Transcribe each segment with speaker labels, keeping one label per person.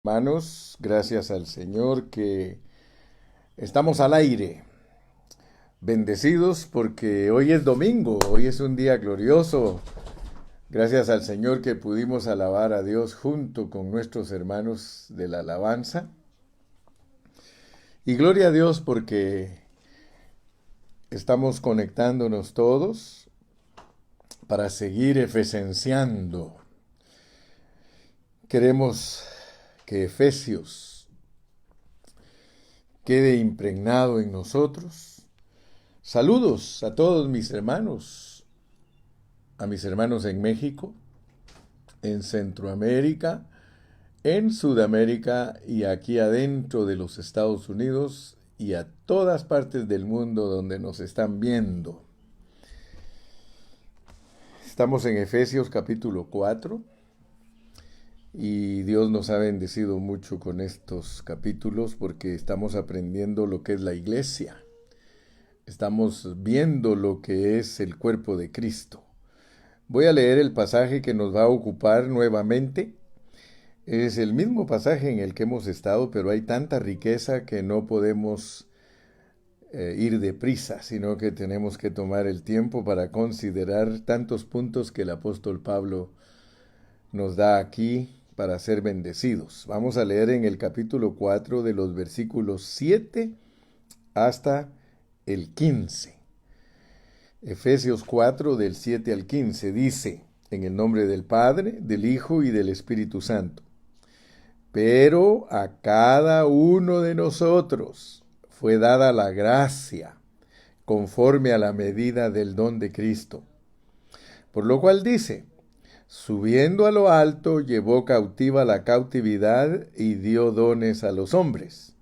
Speaker 1: Hermanos, gracias al Señor que estamos al aire, bendecidos porque hoy es domingo, hoy es un día glorioso. Gracias al Señor que pudimos alabar a Dios junto con nuestros hermanos de la alabanza. Y gloria a Dios porque estamos conectándonos todos para seguir efesenciando. Queremos que Efesios quede impregnado en nosotros. Saludos a todos mis hermanos, a mis hermanos en México, en Centroamérica, en Sudamérica y aquí adentro de los Estados Unidos y a todas partes del mundo donde nos están viendo. Estamos en Efesios capítulo 4 y Dios nos ha bendecido mucho con estos capítulos porque estamos aprendiendo lo que es la iglesia. Estamos viendo lo que es el cuerpo de Cristo. Voy a leer el pasaje que nos va a ocupar nuevamente. Es el mismo pasaje en el que hemos estado, pero hay tanta riqueza que no podemos ir deprisa, sino que tenemos que tomar el tiempo para considerar tantos puntos que el apóstol Pablo nos da aquí para ser bendecidos. Vamos a leer en el capítulo 4 de los versículos 7 hasta el 15. Efesios 4 del 7 al 15 dice, en el nombre del Padre, del Hijo y del Espíritu Santo. Pero a cada uno de nosotros fue dada la gracia conforme a la medida del don de Cristo. Por lo cual dice, subiendo a lo alto, llevó cautiva la cautividad y dio dones a los hombres.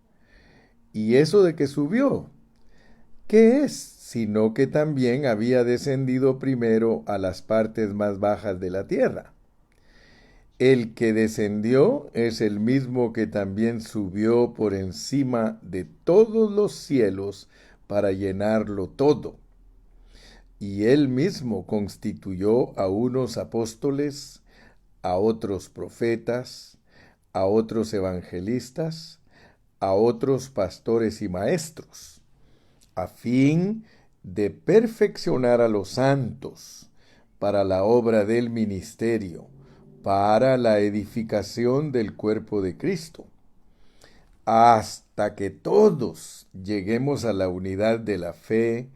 Speaker 1: ¿Y eso de que subió? ¿Qué es? Sino que también había descendido primero a las partes más bajas de la tierra. El que descendió es el mismo que también subió por encima de todos los cielos para llenarlo todo. Y él mismo constituyó a unos apóstoles, a otros profetas, a otros evangelistas, a otros pastores y maestros, a fin de perfeccionar a los santos para la obra del ministerio, para la edificación del cuerpo de Cristo, hasta que todos lleguemos a la unidad de la fe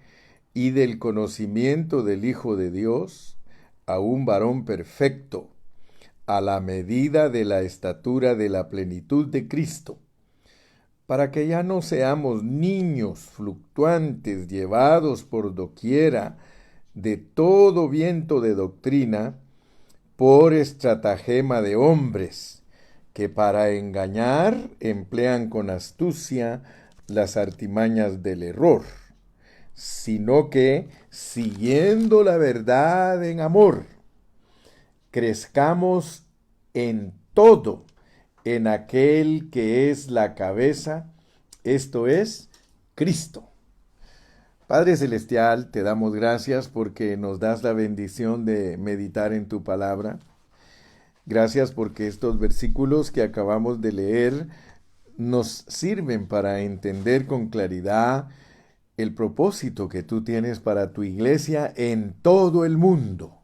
Speaker 1: y del conocimiento del Hijo de Dios, a un varón perfecto, a la medida de la estatura de la plenitud de Cristo, para que ya no seamos niños fluctuantes llevados por doquiera de todo viento de doctrina, por estratagema de hombres, que para engañar emplean con astucia las artimañas del error, sino que, siguiendo la verdad en amor, crezcamos en todo en aquel que es la cabeza, esto es, Cristo. Padre Celestial, te damos gracias porque nos das la bendición de meditar en tu palabra. Gracias porque estos versículos que acabamos de leer nos sirven para entender con claridad el propósito que tú tienes para tu iglesia en todo el mundo.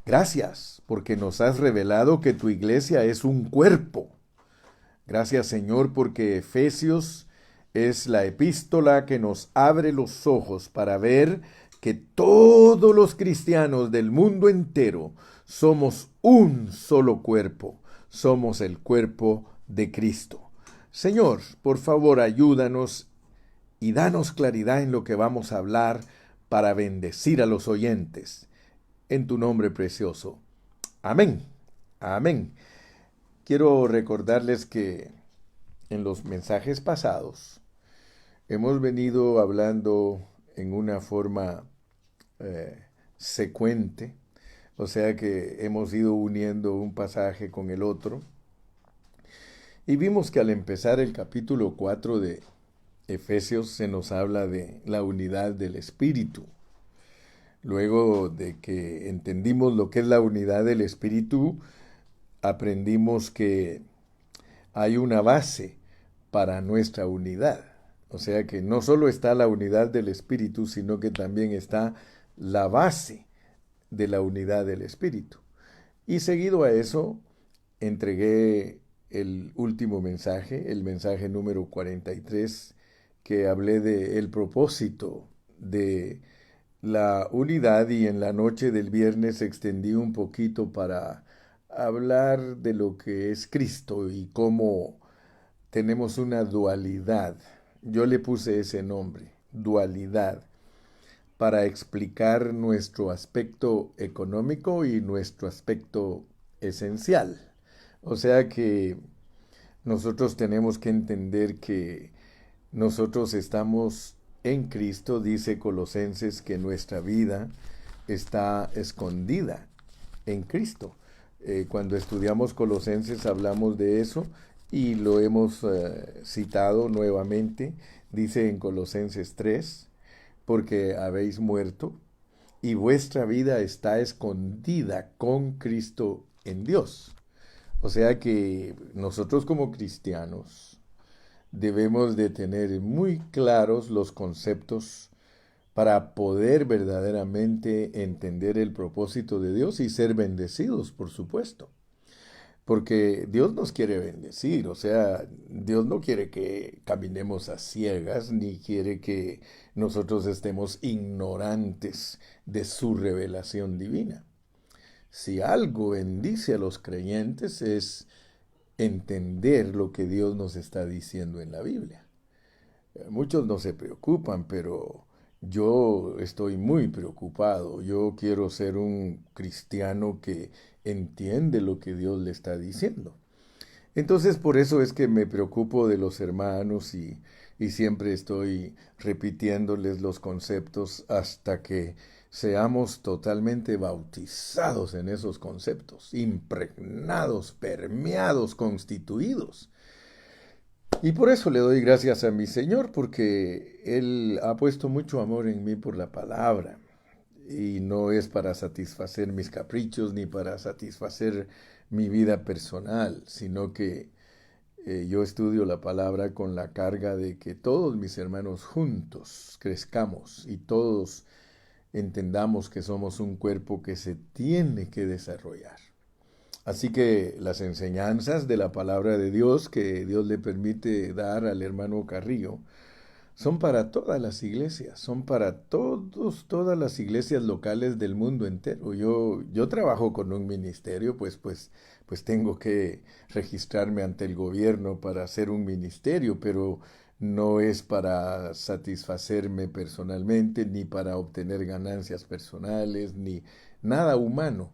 Speaker 1: Gracias porque nos has revelado que tu iglesia es un cuerpo. Gracias, Señor, porque Efesios es la epístola que nos abre los ojos para ver que todos los cristianos del mundo entero somos un solo cuerpo, somos el cuerpo de Cristo. Señor, por favor, ayúdanos y danos claridad en lo que vamos a hablar para bendecir a los oyentes. En tu nombre precioso. Amén. Amén. Quiero recordarles que en los mensajes pasados hemos venido hablando en una forma secuente, o sea que hemos ido uniendo un pasaje con el otro, y vimos que al empezar el capítulo 4 de Efesios se nos habla de la unidad del Espíritu. Luego de que entendimos lo que es la unidad del Espíritu, aprendimos que hay una base para nuestra unidad. O sea que no solo está la unidad del Espíritu, sino que también está la base de la unidad del Espíritu. Y seguido a eso, entregué el último mensaje, el mensaje número 43, que hablé de el propósito de la unidad, y en la noche del viernes extendí un poquito para hablar de lo que es Cristo y cómo tenemos una dualidad. Yo le puse ese nombre, dualidad, para explicar nuestro aspecto económico y nuestro aspecto esencial. O sea que nosotros tenemos que entender que nosotros estamos en Cristo. Dice Colosenses que nuestra vida está escondida en Cristo. Cuando estudiamos Colosenses hablamos de eso y lo hemos citado nuevamente. Dice en Colosenses 3, porque habéis muerto y vuestra vida está escondida con Cristo en Dios. O sea que nosotros como cristianos debemos de tener muy claros los conceptos para poder verdaderamente entender el propósito de Dios y ser bendecidos, por supuesto. Porque Dios nos quiere bendecir, o sea, Dios no quiere que caminemos a ciegas, ni quiere que nosotros estemos ignorantes de su revelación divina. Si algo bendice a los creyentes es entender lo que Dios nos está diciendo en la Biblia. Muchos no se preocupan, pero yo estoy muy preocupado. Yo quiero ser un cristiano que entiende lo que Dios le está diciendo. Entonces, por eso es que me preocupo de los hermanos y siempre estoy repitiéndoles los conceptos hasta que seamos totalmente bautizados en esos conceptos, impregnados, permeados, constituidos. Y por eso le doy gracias a mi Señor, porque Él ha puesto mucho amor en mí por la palabra. Y no es para satisfacer mis caprichos ni para satisfacer mi vida personal, sino que yo estudio la palabra con la carga de que todos mis hermanos juntos crezcamos y todos entendamos que somos un cuerpo que se tiene que desarrollar. Así que las enseñanzas de la palabra de Dios que Dios le permite dar al hermano Carrillo son para todas las iglesias, son para todas las iglesias locales del mundo entero. Yo trabajo con un ministerio, pues tengo que registrarme ante el gobierno para hacer un ministerio, pero no es para satisfacerme personalmente, ni para obtener ganancias personales, ni nada humano.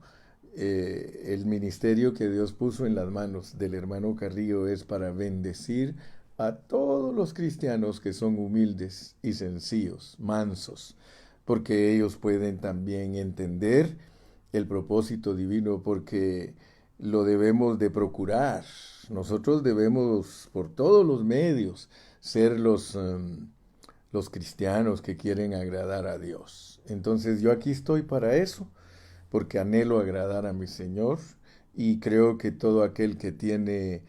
Speaker 1: El ministerio que Dios puso en las manos del hermano Carrillo es para bendecir a todos los cristianos que son humildes y sencillos, mansos, porque ellos pueden también entender el propósito divino, porque lo debemos de procurar. Nosotros debemos por todos los medios ser los cristianos que quieren agradar a Dios. Entonces yo aquí estoy para eso, porque anhelo agradar a mi Señor y creo que todo aquel que tiene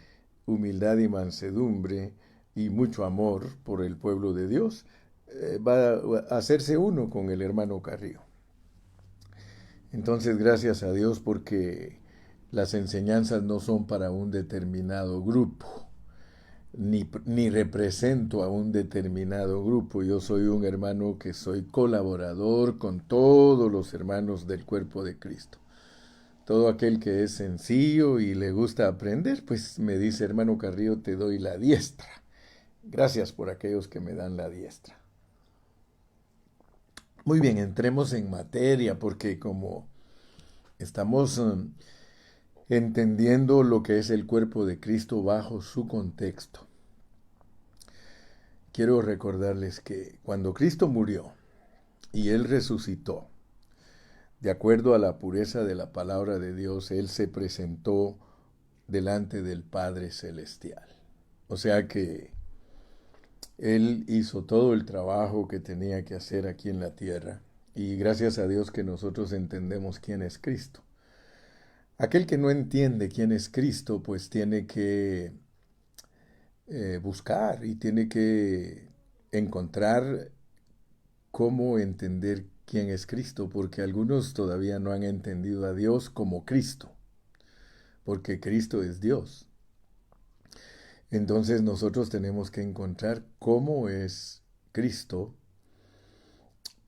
Speaker 1: humildad y mansedumbre y mucho amor por el pueblo de Dios va a hacerse uno con el hermano Carrillo. Entonces, gracias a Dios porque las enseñanzas no son para un determinado grupo, ni represento a un determinado grupo. Yo soy un hermano que soy colaborador con todos los hermanos del cuerpo de Cristo. Todo aquel que es sencillo y le gusta aprender, pues me dice, hermano Carrillo, te doy la diestra. Gracias por aquellos que me dan la diestra. Muy bien, entremos en materia, porque como estamos entendiendo lo que es el cuerpo de Cristo bajo su contexto, quiero recordarles que cuando Cristo murió y Él resucitó, de acuerdo a la pureza de la palabra de Dios, Él se presentó delante del Padre Celestial. O sea que Él hizo todo el trabajo que tenía que hacer aquí en la tierra. Y gracias a Dios que nosotros entendemos quién es Cristo. Aquel que no entiende quién es Cristo, pues tiene que buscar y tiene que encontrar cómo entender quién es Cristo, porque algunos todavía no han entendido a Dios como Cristo, porque Cristo es Dios. Entonces nosotros tenemos que encontrar cómo es Cristo,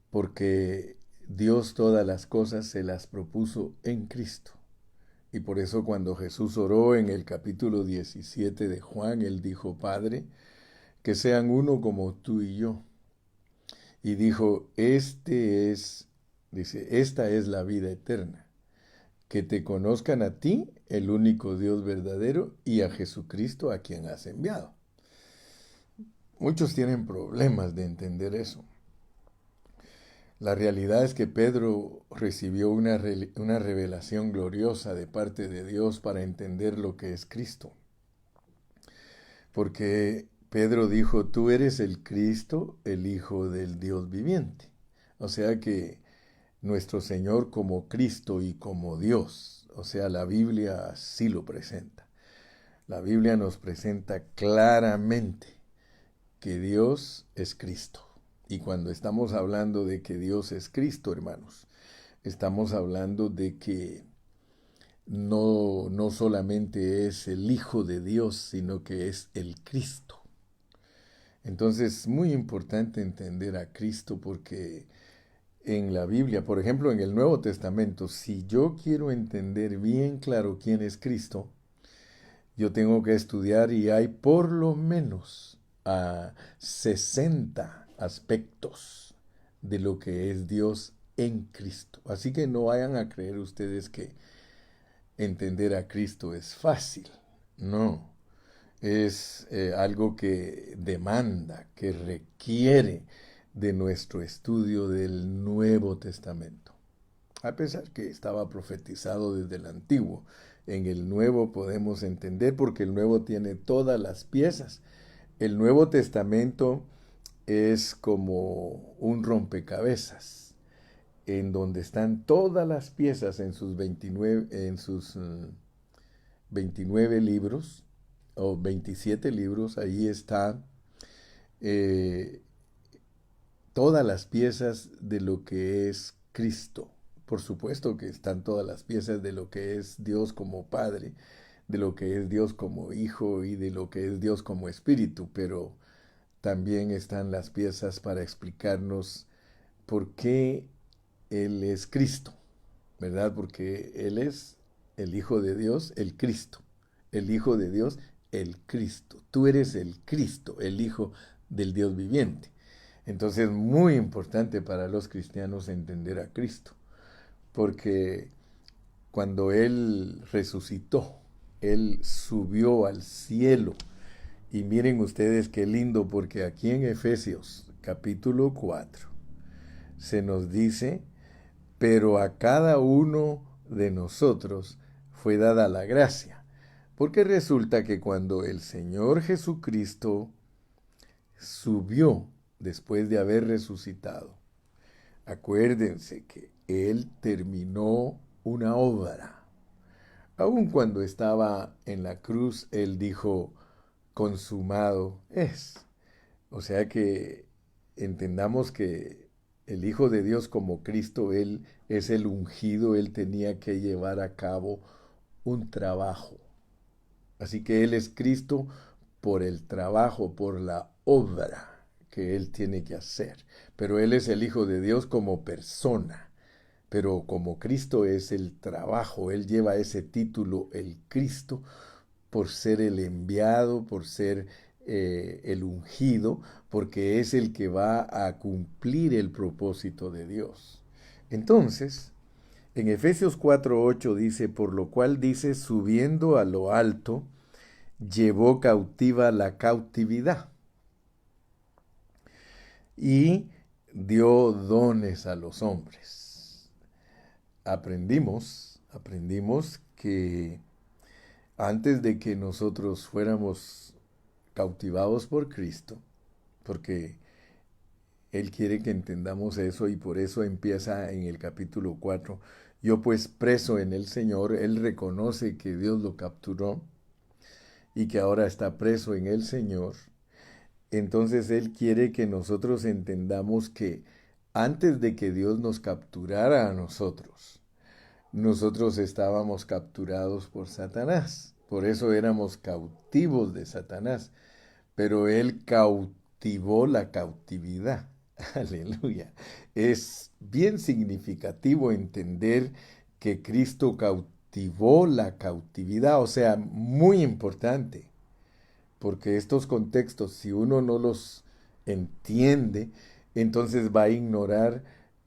Speaker 1: porque Dios todas las cosas se las propuso en Cristo. Y por eso cuando Jesús oró en el capítulo 17 de Juan, él dijo, Padre, que sean uno como tú y yo. Y dijo, esta es la vida eterna, que te conozcan a ti, el único Dios verdadero, y a Jesucristo a quien has enviado. Muchos tienen problemas de entender eso. La realidad es que Pedro recibió una revelación gloriosa de parte de Dios para entender lo que es Cristo. Porque Pedro dijo, tú eres el Cristo, el Hijo del Dios viviente. O sea que nuestro Señor como Cristo y como Dios, o sea, la Biblia así lo presenta. La Biblia nos presenta claramente que Dios es Cristo. Y cuando estamos hablando de que Dios es Cristo, hermanos, estamos hablando de que no solamente es el Hijo de Dios, sino que es el Cristo. Entonces es muy importante entender a Cristo porque en la Biblia, por ejemplo, en el Nuevo Testamento, si yo quiero entender bien claro quién es Cristo, yo tengo que estudiar y hay por lo menos 60 aspectos de lo que es Dios en Cristo. Así que no vayan a creer ustedes que entender a Cristo es fácil. No, es algo que demanda, que requiere de nuestro estudio del Nuevo Testamento. A pesar que estaba profetizado desde el Antiguo, en el Nuevo podemos entender porque el Nuevo tiene todas las piezas. El Nuevo Testamento es como un rompecabezas, en donde están todas las piezas en sus 29 libros, o 27 libros, ahí está eh, todas las piezas de lo que es Cristo. Por supuesto que están todas las piezas de lo que es Dios como Padre, de lo que es Dios como Hijo y de lo que es Dios como Espíritu, pero también están las piezas para explicarnos por qué Él es Cristo, ¿verdad? Porque Él es el Hijo de Dios, el Cristo. El Hijo de Dios, el Cristo. Tú eres el Cristo, el Hijo del Dios viviente. Entonces es muy importante para los cristianos entender a Cristo, porque cuando Él resucitó, Él subió al cielo. Y miren ustedes qué lindo, porque aquí en Efesios capítulo 4 se nos dice, pero a cada uno de nosotros fue dada la gracia. Porque resulta que cuando el Señor Jesucristo subió después de haber resucitado, acuérdense que Él terminó una obra. Aun cuando estaba en la cruz, Él dijo, consumado es. O sea que entendamos que el Hijo de Dios como Cristo, Él es el ungido, Él tenía que llevar a cabo un trabajo. Así que Él es Cristo por el trabajo, por la obra que Él tiene que hacer. Pero Él es el Hijo de Dios como persona. Pero como Cristo es el trabajo, Él lleva ese título, el Cristo, por ser el enviado, por ser el ungido, porque es el que va a cumplir el propósito de Dios. Entonces, en Efesios 4:8 dice, por lo cual dice, subiendo a lo alto, llevó cautiva la cautividad y dio dones a los hombres. Aprendimos que antes de que nosotros fuéramos cautivados por Cristo, porque Él quiere que entendamos eso y por eso empieza en el capítulo 4. Yo pues preso en el Señor, Él reconoce que Dios lo capturó y que ahora está preso en el Señor, entonces Él quiere que nosotros entendamos que antes de que Dios nos capturara a nosotros estábamos capturados por Satanás. Por eso éramos cautivos de Satanás. Pero Él cautivó la cautividad. Aleluya. Es bien significativo entender que Cristo cautivó la cautividad. O sea, muy importante. Porque estos contextos, si uno no los entiende, entonces va a ignorar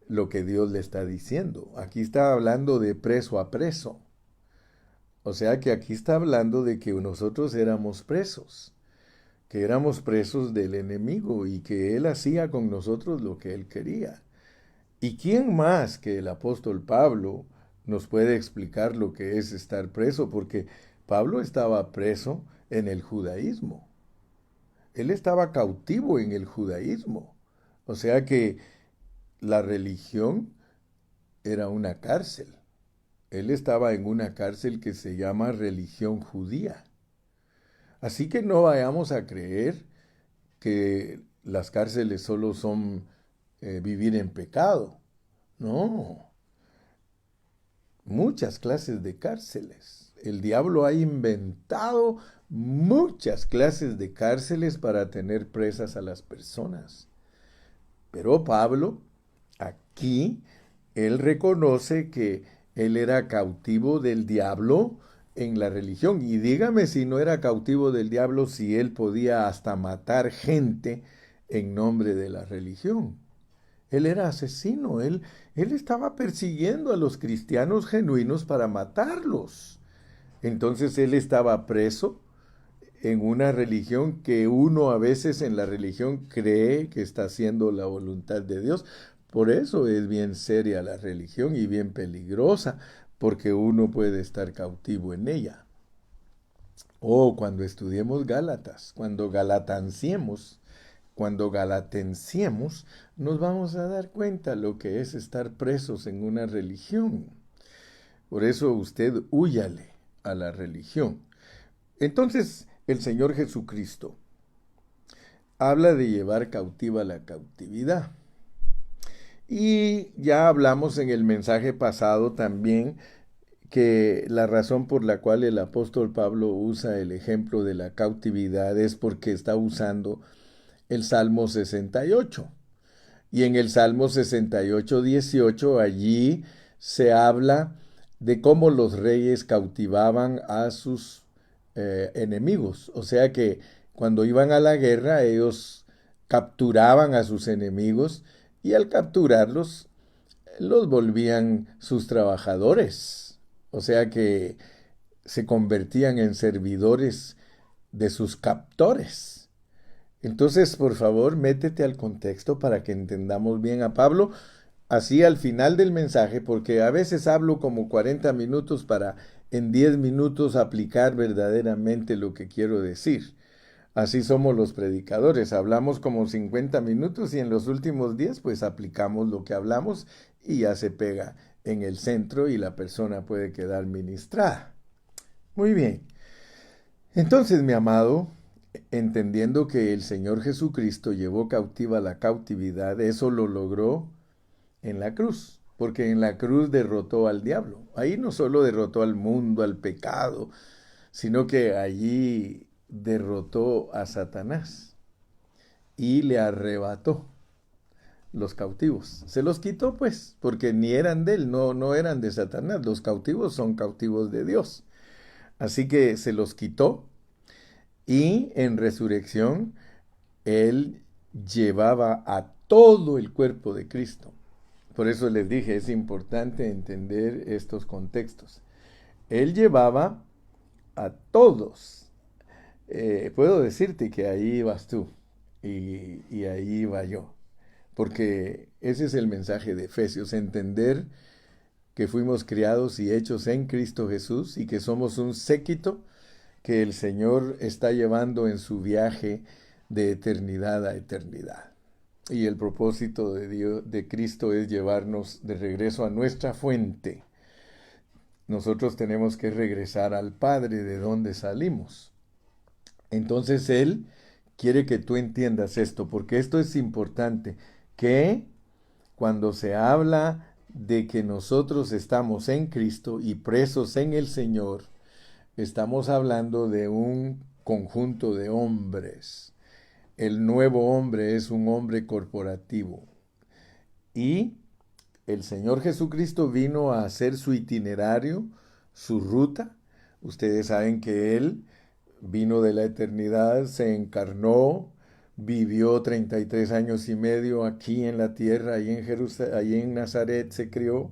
Speaker 1: lo que Dios le está diciendo. Aquí está hablando de preso a preso. O sea que aquí está hablando de que nosotros éramos presos, que éramos presos del enemigo y que Él hacía con nosotros lo que Él quería. ¿Y quién más que el apóstol Pablo nos puede explicar lo que es estar preso? Porque Pablo estaba preso en el judaísmo. Él estaba cautivo en el judaísmo. O sea que la religión era una cárcel. Él estaba en una cárcel que se llama religión judía. Así que no vayamos a creer que las cárceles solo son vivir en pecado. No, muchas clases de cárceles. El diablo ha inventado muchas clases de cárceles para tener presas a las personas. Pero Pablo, aquí, él reconoce que él era cautivo del diablo en la religión. Y dígame si no era cautivo del diablo, si él podía hasta matar gente en nombre de la religión. Él era asesino, él estaba persiguiendo a los cristianos genuinos para matarlos. Entonces él estaba preso en una religión que uno a veces en la religión cree que está haciendo la voluntad de Dios. Por eso es bien seria la religión y bien peligrosa, porque uno puede estar cautivo en ella. O cuando estudiemos Gálatas, cuando galatenciemos, nos vamos a dar cuenta lo que es estar presos en una religión. Por eso usted húyale a la religión. Entonces, el Señor Jesucristo habla de llevar cautiva la cautividad. Y ya hablamos en el mensaje pasado también que la razón por la cual el apóstol Pablo usa el ejemplo de la cautividad es porque está usando el Salmo 68. Y en el Salmo 68, 18, allí se habla de cómo los reyes cautivaban a sus enemigos. O sea que cuando iban a la guerra, ellos capturaban a sus enemigos y al capturarlos, los volvían sus trabajadores. O sea que se convertían en servidores de sus captores. Entonces, por favor, métete al contexto para que entendamos bien a Pablo, así al final del mensaje, porque a veces hablo como 40 minutos para en 10 minutos aplicar verdaderamente lo que quiero decir. Así somos los predicadores, hablamos como 50 minutos y en los últimos 10 pues aplicamos lo que hablamos y ya se pega en el centro y la persona puede quedar ministrada. Muy bien. Entonces, mi amado, entendiendo que el Señor Jesucristo llevó cautiva la cautividad, eso lo logró en la cruz, porque en la cruz derrotó al diablo. Ahí no solo derrotó al mundo, al pecado, sino que allí derrotó a Satanás y le arrebató los cautivos. Se los quitó pues, porque ni eran de él, no eran de Satanás. Los cautivos son cautivos de Dios. Así que se los quitó y en resurrección él llevaba a todo el cuerpo de Cristo. Por eso les dije, es importante entender estos contextos. Él llevaba a todos. Puedo decirte que ahí vas tú y ahí va yo. Porque ese es el mensaje de Efesios, entender que fuimos criados y hechos en Cristo Jesús y que somos un séquito que el Señor está llevando en su viaje de eternidad a eternidad. Y el propósito de Dios, de Cristo, es llevarnos de regreso a nuestra fuente. Nosotros tenemos que regresar al Padre de donde salimos. Entonces Él quiere que tú entiendas esto, porque esto es importante, que cuando se habla de que nosotros estamos en Cristo y presos en el Señor, estamos hablando de un conjunto de hombres. El nuevo hombre es un hombre corporativo. Y el Señor Jesucristo vino a hacer su itinerario, su ruta. Ustedes saben que Él vino de la eternidad, se encarnó, vivió 33 años y medio aquí en la tierra, allí en Nazaret se crió.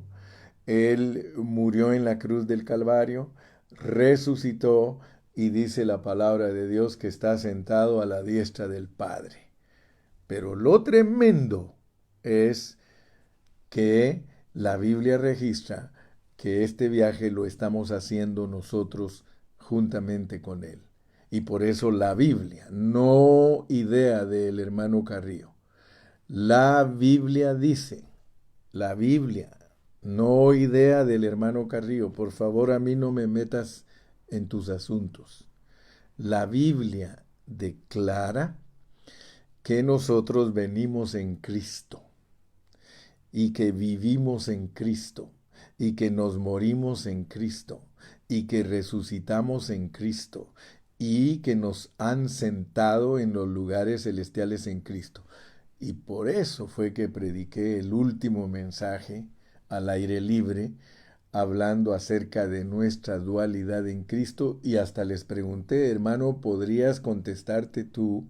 Speaker 1: Él murió en la cruz del Calvario, resucitó y dice la palabra de Dios que está sentado a la diestra del Padre. Pero lo tremendo es que la Biblia registra que este viaje lo estamos haciendo nosotros juntamente con Él. Y por eso la Biblia, no idea del hermano Carrillo. La Biblia dice, la Biblia, no idea del hermano Carrillo. Por favor, a mí no me metas en tus asuntos. La Biblia declara que nosotros venimos en Cristo y que vivimos en Cristo y que nos morimos en Cristo y que resucitamos en Cristo y que nos han sentado en los lugares celestiales en Cristo. Y por eso fue que prediqué el último mensaje al aire libre, hablando acerca de nuestra dualidad en Cristo, y hasta les pregunté, hermano, ¿podrías contestarte tú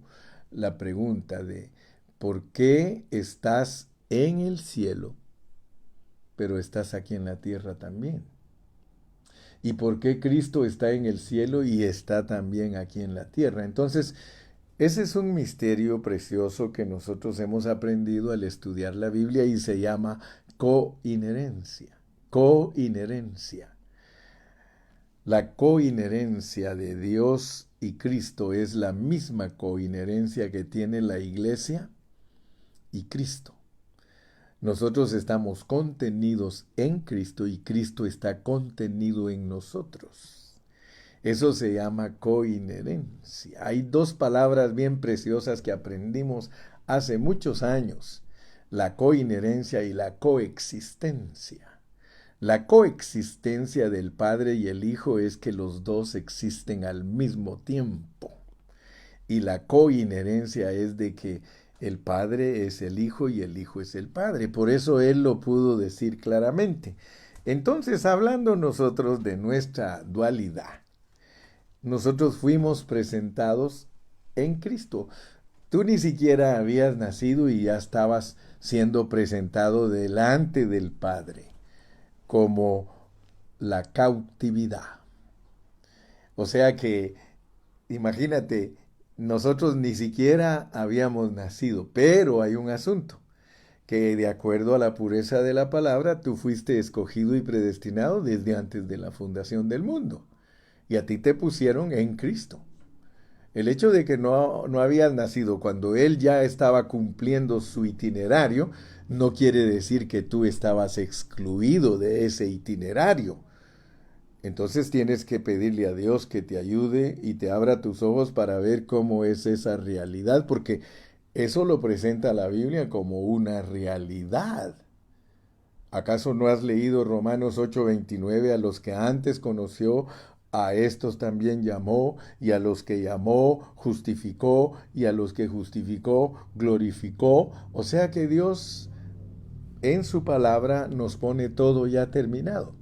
Speaker 1: la pregunta de por qué estás en el cielo, pero estás aquí en la tierra también? ¿Y por qué Cristo está en el cielo y está también aquí en la tierra? Entonces, ese es un misterio precioso que nosotros hemos aprendido al estudiar la Biblia y se llama coinherencia. Coinherencia. La coinherencia de Dios y Cristo es la misma coinherencia que tiene la Iglesia y Cristo. Nosotros estamos contenidos en Cristo y Cristo está contenido en nosotros. Eso se llama coinherencia. Hay dos palabras bien preciosas que aprendimos hace muchos años: la coinherencia y la coexistencia. La coexistencia del Padre y el Hijo es que los dos existen al mismo tiempo. Y la coinherencia es de que el Padre es el Hijo y el Hijo es el Padre. Por eso Él lo pudo decir claramente. Entonces, hablando nosotros de nuestra dualidad, nosotros fuimos presentados en Cristo. Tú ni siquiera habías nacido y ya estabas siendo presentado delante del Padre como la cautividad. O sea que, imagínate, nosotros ni siquiera habíamos nacido, pero hay un asunto, que de acuerdo a la pureza de la palabra, tú fuiste escogido y predestinado desde antes de la fundación del mundo. Y a ti te pusieron en Cristo. El hecho de que no habías nacido cuando Él ya estaba cumpliendo su itinerario, no quiere decir que tú estabas excluido de ese itinerario. Entonces tienes que pedirle a Dios que te ayude y te abra tus ojos para ver cómo es esa realidad, porque eso lo presenta la Biblia como una realidad. ¿Acaso no has leído Romanos 8:29? A los que antes conoció, a estos también llamó, y a los que llamó, justificó, y a los que justificó, glorificó. O sea que Dios en su palabra nos pone todo ya terminado.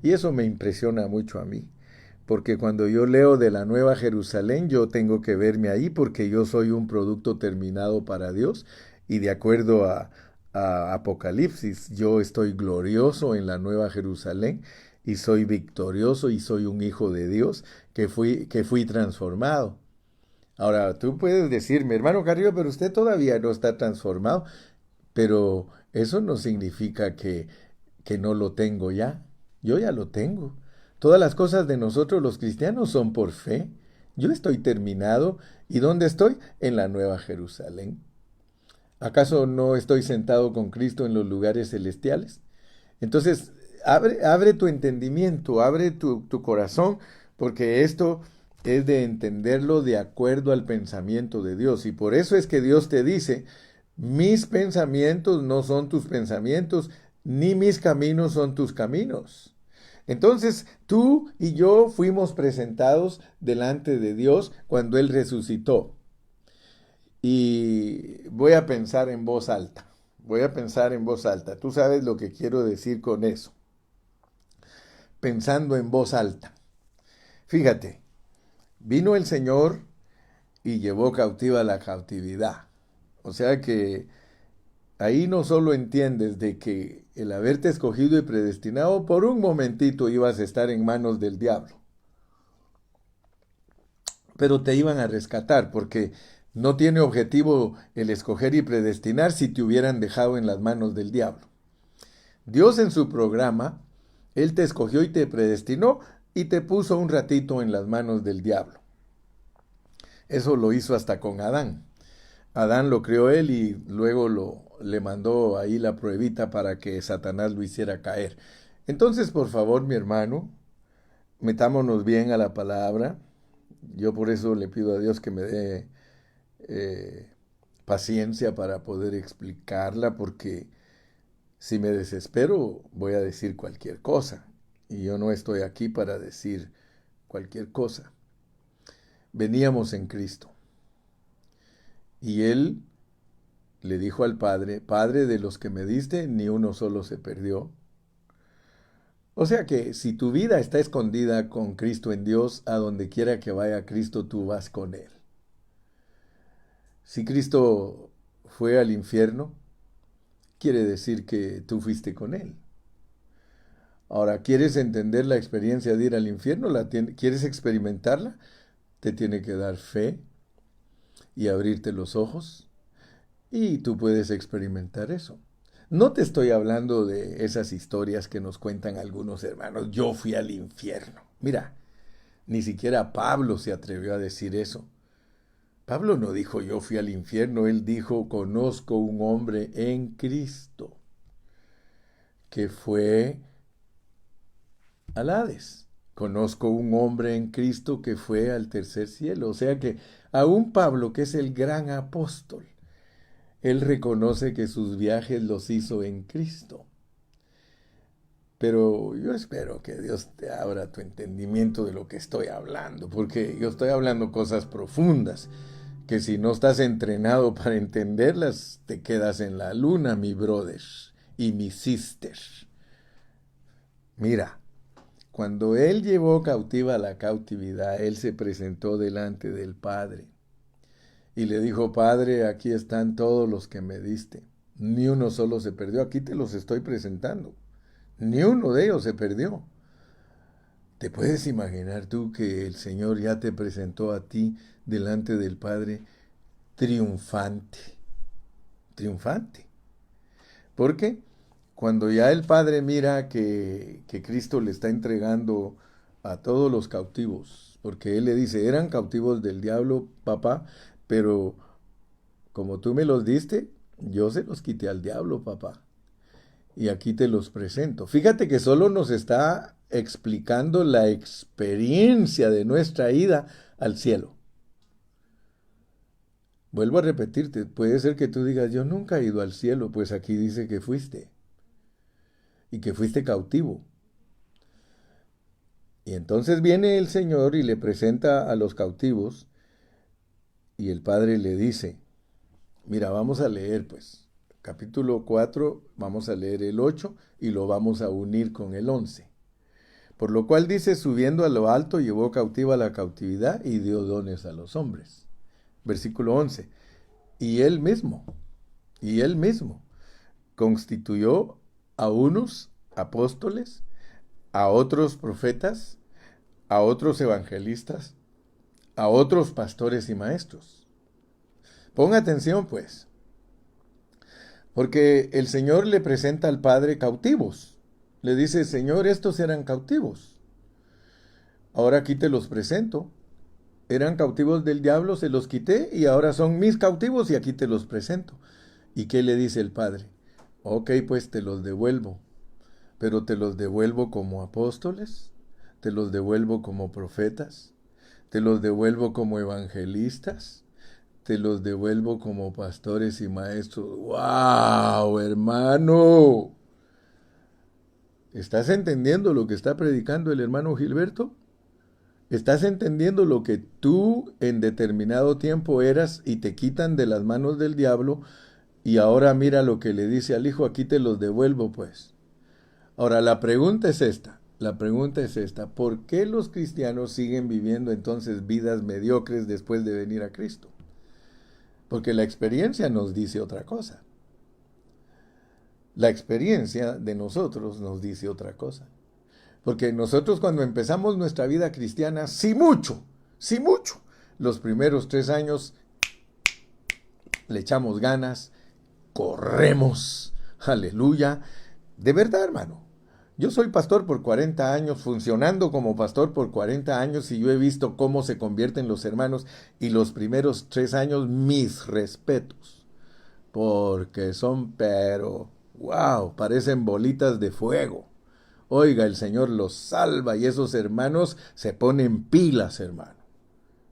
Speaker 1: Y eso me impresiona mucho a mí, porque cuando yo leo de la Nueva Jerusalén, yo tengo que verme ahí porque yo soy un producto terminado para Dios, y de acuerdo a Apocalipsis, yo estoy glorioso en la Nueva Jerusalén y soy victorioso y soy un hijo de Dios que fui transformado. Ahora, tú puedes decirme, hermano Carrillo, pero usted todavía no está transformado, pero eso no significa que no lo tengo ya. Yo ya lo tengo. Todas las cosas de nosotros los cristianos son por fe. Yo estoy terminado. ¿Y dónde estoy? En la Nueva Jerusalén. ¿Acaso no estoy sentado con Cristo en los lugares celestiales? Entonces, abre tu entendimiento, abre tu corazón, porque esto es de entenderlo de acuerdo al pensamiento de Dios. Y por eso es que Dios te dice, mis pensamientos no son tus pensamientos, ni mis caminos son tus caminos. Entonces tú y yo fuimos presentados delante de Dios cuando Él resucitó. Y voy a pensar en voz alta. Voy a pensar en voz alta. Tú sabes lo que quiero decir con eso. Pensando en voz alta. Fíjate, vino el Señor y llevó cautiva la cautividad. O sea que ahí no solo entiendes de que el haberte escogido y predestinado por un momentito ibas a estar en manos del diablo, pero te iban a rescatar porque no tiene objetivo el escoger y predestinar si te hubieran dejado en las manos del diablo. Dios en su programa, Él te escogió y te predestinó y te puso un ratito en las manos del diablo. Eso lo hizo hasta con Adán. Adán lo creó él y luego le mandó ahí la pruebita para que Satanás lo hiciera caer. Entonces, por favor, mi hermano, metámonos bien a la palabra. Yo por eso le pido a Dios que me dé paciencia para poder explicarla, porque si me desespero voy a decir cualquier cosa. Y yo no estoy aquí para decir cualquier cosa. Veníamos en Cristo. Y Él le dijo al Padre, Padre, de los que me diste, ni uno solo se perdió. O sea que si tu vida está escondida con Cristo en Dios, a donde quiera que vaya Cristo, tú vas con Él. Si Cristo fue al infierno, quiere decir que tú fuiste con Él. Ahora, ¿quieres entender la experiencia de ir al infierno? ¿Quieres experimentarla? Te tiene que dar fe y abrirte los ojos y tú puedes experimentar eso. No te estoy hablando de esas historias que nos cuentan algunos hermanos. Yo fui al infierno. Mira, ni siquiera Pablo se atrevió a decir eso. Pablo no dijo yo fui al infierno, él dijo conozco un hombre en Cristo que fue al Hades. Conozco un hombre en Cristo que fue al tercer cielo. O sea que aún Pablo, que es el gran apóstol, él reconoce que sus viajes los hizo en Cristo. Pero yo espero que Dios te abra tu entendimiento de lo que estoy hablando, porque yo estoy hablando cosas profundas, que si no estás entrenado para entenderlas, te quedas en la luna, mi brother y mi sister. Mira, cuando Él llevó cautiva la cautividad, Él se presentó delante del Padre y le dijo, Padre, aquí están todos los que me diste. Ni uno solo se perdió, aquí te los estoy presentando. Ni uno de ellos se perdió. ¿Te puedes imaginar tú que el Señor ya te presentó a ti delante del Padre triunfante? Triunfante. Porque cuando ya el Padre mira que Cristo le está entregando a todos los cautivos, porque Él le dice, eran cautivos del diablo, papá, pero como tú me los diste, yo se los quité al diablo, papá. Y aquí te los presento. Fíjate que solo nos está explicando la experiencia de nuestra ida al cielo. Vuelvo a repetirte, puede ser que tú digas, yo nunca he ido al cielo, pues aquí dice que fuiste y que fuiste cautivo. Y entonces viene el Señor y le presenta a los cautivos y el Padre le dice, mira, vamos a leer pues, capítulo 4, vamos a leer el 8 y lo vamos a unir con el 11. Por lo cual dice, subiendo a lo alto, llevó cautiva la cautividad y dio dones a los hombres. Versículo 11. Y él mismo, constituyó a unos apóstoles, a otros profetas, a otros evangelistas, a otros pastores y maestros. Pon atención, pues, porque el Señor le presenta al Padre cautivos. Le dice, Señor, estos eran cautivos. Ahora aquí te los presento. Eran cautivos del diablo, se los quité y ahora son mis cautivos y aquí te los presento. ¿Y qué le dice el Padre? Ok, pues te los devuelvo, pero te los devuelvo como apóstoles, te los devuelvo como profetas, te los devuelvo como evangelistas, te los devuelvo como pastores y maestros. ¡Wow, hermano! ¿Estás entendiendo lo que está predicando el hermano Gilberto? ¿Estás entendiendo lo que tú en determinado tiempo eras y te quitan de las manos del diablo? Y ahora mira lo que le dice al hijo, aquí te los devuelvo pues. Ahora la pregunta es esta, ¿por qué los cristianos siguen viviendo entonces vidas mediocres después de venir a Cristo? Porque la experiencia nos dice otra cosa. La experiencia de nosotros nos dice otra cosa. Porque nosotros cuando empezamos nuestra vida cristiana, sí mucho, los primeros 3 años le echamos ganas, corremos, aleluya. De verdad, hermano, yo soy pastor por 40 años, funcionando como pastor por 40 años y yo he visto cómo se convierten los hermanos y los primeros 3 años, mis respetos, porque son, pero, wow, parecen bolitas de fuego. Oiga, el Señor los salva y esos hermanos se ponen pilas, hermano.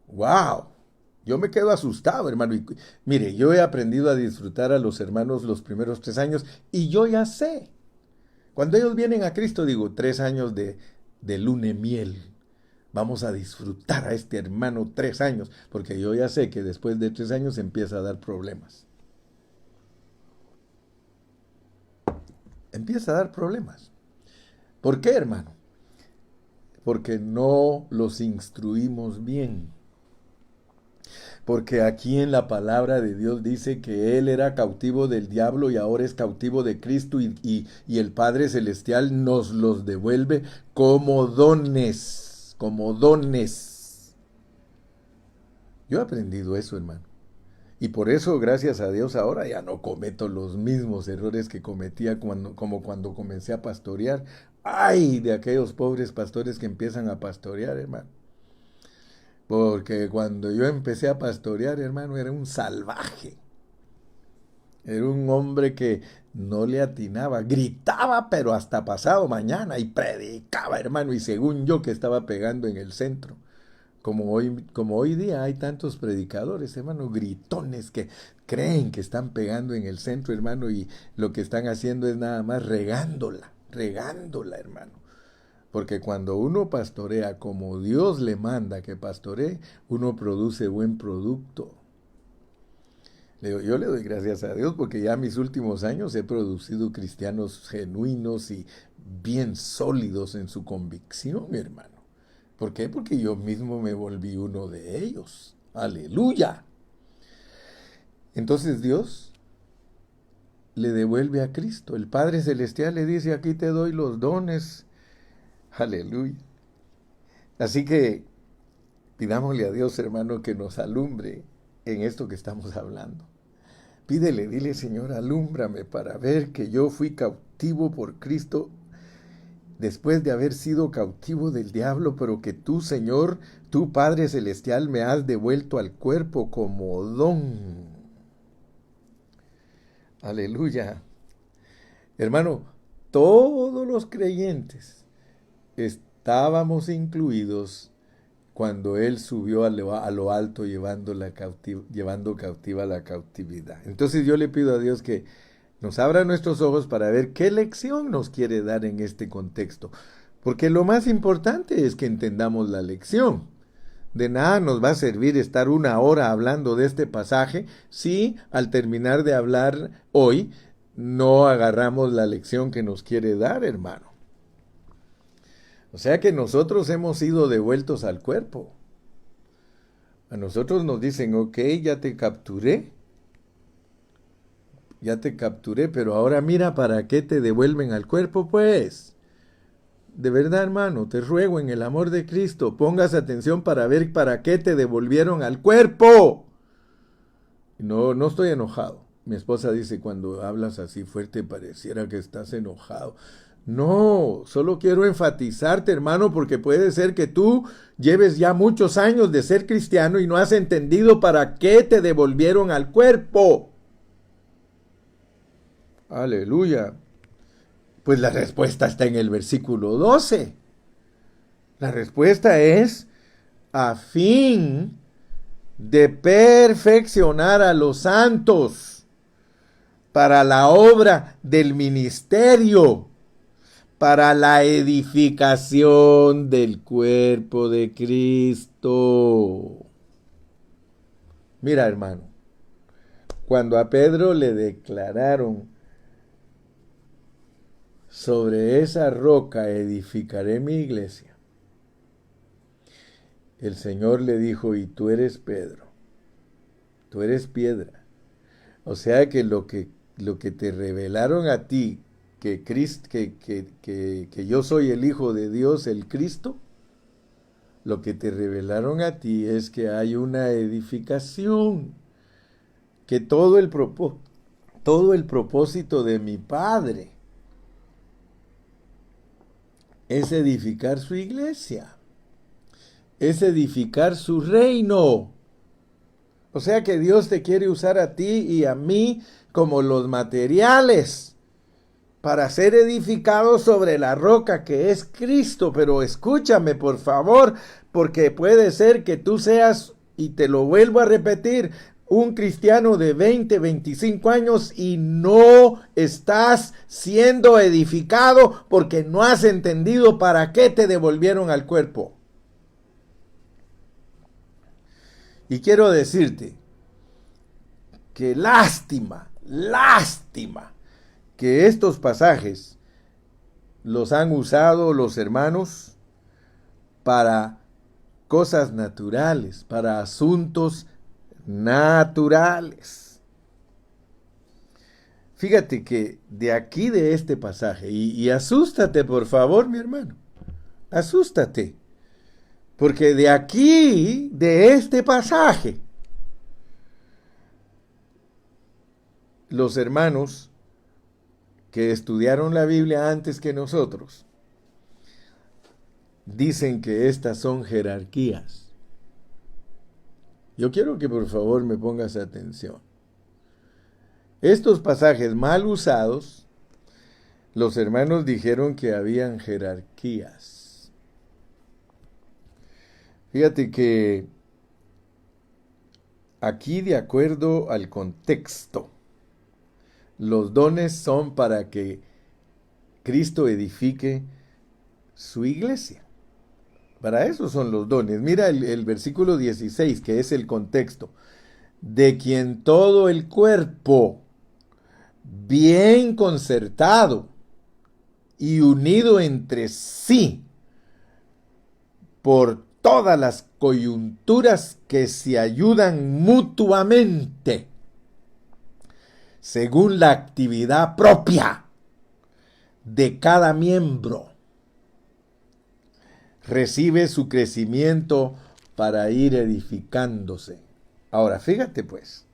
Speaker 1: ¡Wow! Yo me quedo asustado, hermano. Y, mire, yo he aprendido a disfrutar a los hermanos los primeros 3 años y yo ya sé. Cuando ellos vienen a Cristo, digo, 3 años de luna de miel. Vamos a disfrutar a este hermano 3 años, porque yo ya sé que después de 3 años empieza a dar problemas. Empieza a dar problemas. ¿Por qué, hermano? Porque no los instruimos bien. Porque aquí en la palabra de Dios dice que él era cautivo del diablo y ahora es cautivo de Cristo y el Padre Celestial nos los devuelve como dones, como dones. Yo he aprendido eso, hermano. Y por eso, gracias a Dios, ahora ya no cometo los mismos errores que cometía como cuando comencé a pastorear. ¡Ay! De aquellos pobres pastores que empiezan a pastorear, hermano. Porque cuando yo empecé a pastorear, hermano, era un salvaje. Era un hombre que no le atinaba. Gritaba, pero hasta pasado mañana. Y predicaba, hermano. Y según yo que estaba pegando en el centro. Como hoy día hay tantos predicadores, hermano, gritones que creen que están pegando en el centro, hermano, y lo que están haciendo es nada más regándola, hermano. Porque cuando uno pastorea como Dios le manda que pastoree, uno produce buen producto. Yo le doy gracias a Dios porque ya en mis últimos años he producido cristianos genuinos y bien sólidos en su convicción, mi hermano. ¿Por qué? Porque yo mismo me volví uno de ellos. ¡Aleluya! Entonces Dios le devuelve a Cristo. El Padre Celestial le dice, aquí te doy los dones. ¡Aleluya! Así que pidámosle a Dios, hermano, que nos alumbre en esto que estamos hablando. Pídele, dile, Señor, alúmbrame para ver que yo fui cautivo por Cristo después de haber sido cautivo del diablo, pero que tú, Señor, tú Padre Celestial, me has devuelto al cuerpo como don. Aleluya. Hermano, todos los creyentes estábamos incluidos cuando Él subió a lo alto llevando cautiva la cautividad. Entonces yo le pido a Dios que nos abra nuestros ojos para ver qué lección nos quiere dar en este contexto. Porque lo más importante es que entendamos la lección. De nada nos va a servir estar 1 hora hablando de este pasaje si al terminar de hablar hoy no agarramos la lección que nos quiere dar, hermano. O sea que nosotros hemos sido devueltos al cuerpo. A nosotros nos dicen, ok, ya te capturé, pero ahora mira para qué te devuelven al cuerpo, pues. De verdad, hermano, te ruego en el amor de Cristo, pongas atención para ver para qué te devolvieron al cuerpo. No estoy enojado. Mi esposa dice, cuando hablas así fuerte pareciera que estás enojado. No, solo quiero enfatizarte, hermano, porque puede ser que tú lleves ya muchos años de ser cristiano y no has entendido para qué te devolvieron al cuerpo. Aleluya. Pues la respuesta está en el versículo 12. La respuesta es a fin de perfeccionar a los santos para la obra del ministerio, para la edificación del cuerpo de Cristo. Mira, hermano, cuando a Pedro le declararon: sobre esa roca edificaré mi iglesia, el Señor le dijo: y tú eres Pedro, tú eres piedra. O sea que lo que te revelaron a ti, que yo soy el Hijo de Dios, el Cristo, lo que te revelaron a ti es que hay una edificación, que todo el propósito de mi Padre es edificar su iglesia, es edificar su reino. O sea que Dios te quiere usar a ti y a mí como los materiales para ser edificados sobre la roca que es Cristo. Pero escúchame, por favor, porque puede ser que tú seas, y te lo vuelvo a repetir, un cristiano de 20, 25 años y no estás siendo edificado porque no has entendido para qué te devolvieron al cuerpo. Y quiero decirte que lástima que estos pasajes los han usado los hermanos para cosas naturales, para asuntos naturales. Fíjate que de aquí, de este pasaje, y asústate por favor, mi hermano, asústate, porque de aquí, de este pasaje, los hermanos que estudiaron la Biblia antes que nosotros dicen que estas son jerarquías. Yo quiero que por favor me pongas atención. Estos pasajes mal usados, los hermanos dijeron que habían jerarquías. Fíjate que aquí, de acuerdo al contexto, los dones son para que Cristo edifique su iglesia. Para eso son los dones. Mira el versículo 16, que es el contexto. De quien todo el cuerpo, bien concertado y unido entre sí, por todas las coyunturas que se ayudan mutuamente, según la actividad propia de cada miembro, recibe su crecimiento para ir edificándose. Ahora, fíjate pues,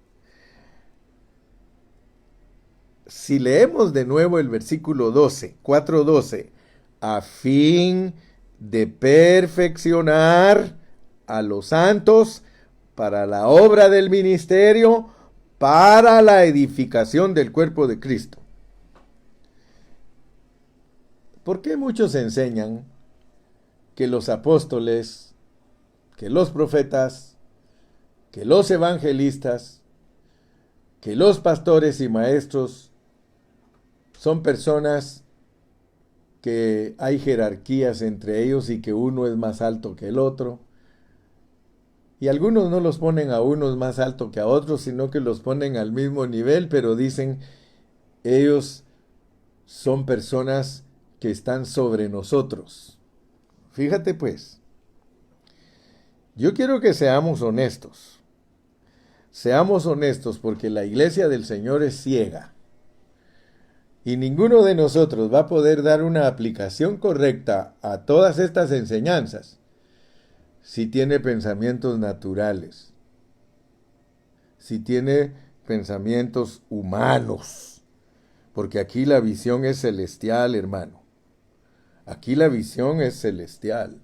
Speaker 1: si leemos de nuevo el versículo 12, 4:12, a fin de perfeccionar a los santos para la obra del ministerio, para la edificación del cuerpo de Cristo. ¿Por qué muchos enseñan que los apóstoles, que los profetas, que los evangelistas, que los pastores y maestros son personas que hay jerarquías entre ellos y que uno es más alto que el otro? Y algunos no los ponen a unos más alto que a otros, sino que los ponen al mismo nivel, pero dicen ellos son personas que están sobre nosotros. Fíjate pues, yo quiero que seamos honestos. Seamos honestos, porque la iglesia del Señor es ciega. Y ninguno de nosotros va a poder dar una aplicación correcta a todas estas enseñanzas si tiene pensamientos naturales, si tiene pensamientos humanos. Porque aquí la visión es celestial, hermano. Aquí la visión es celestial.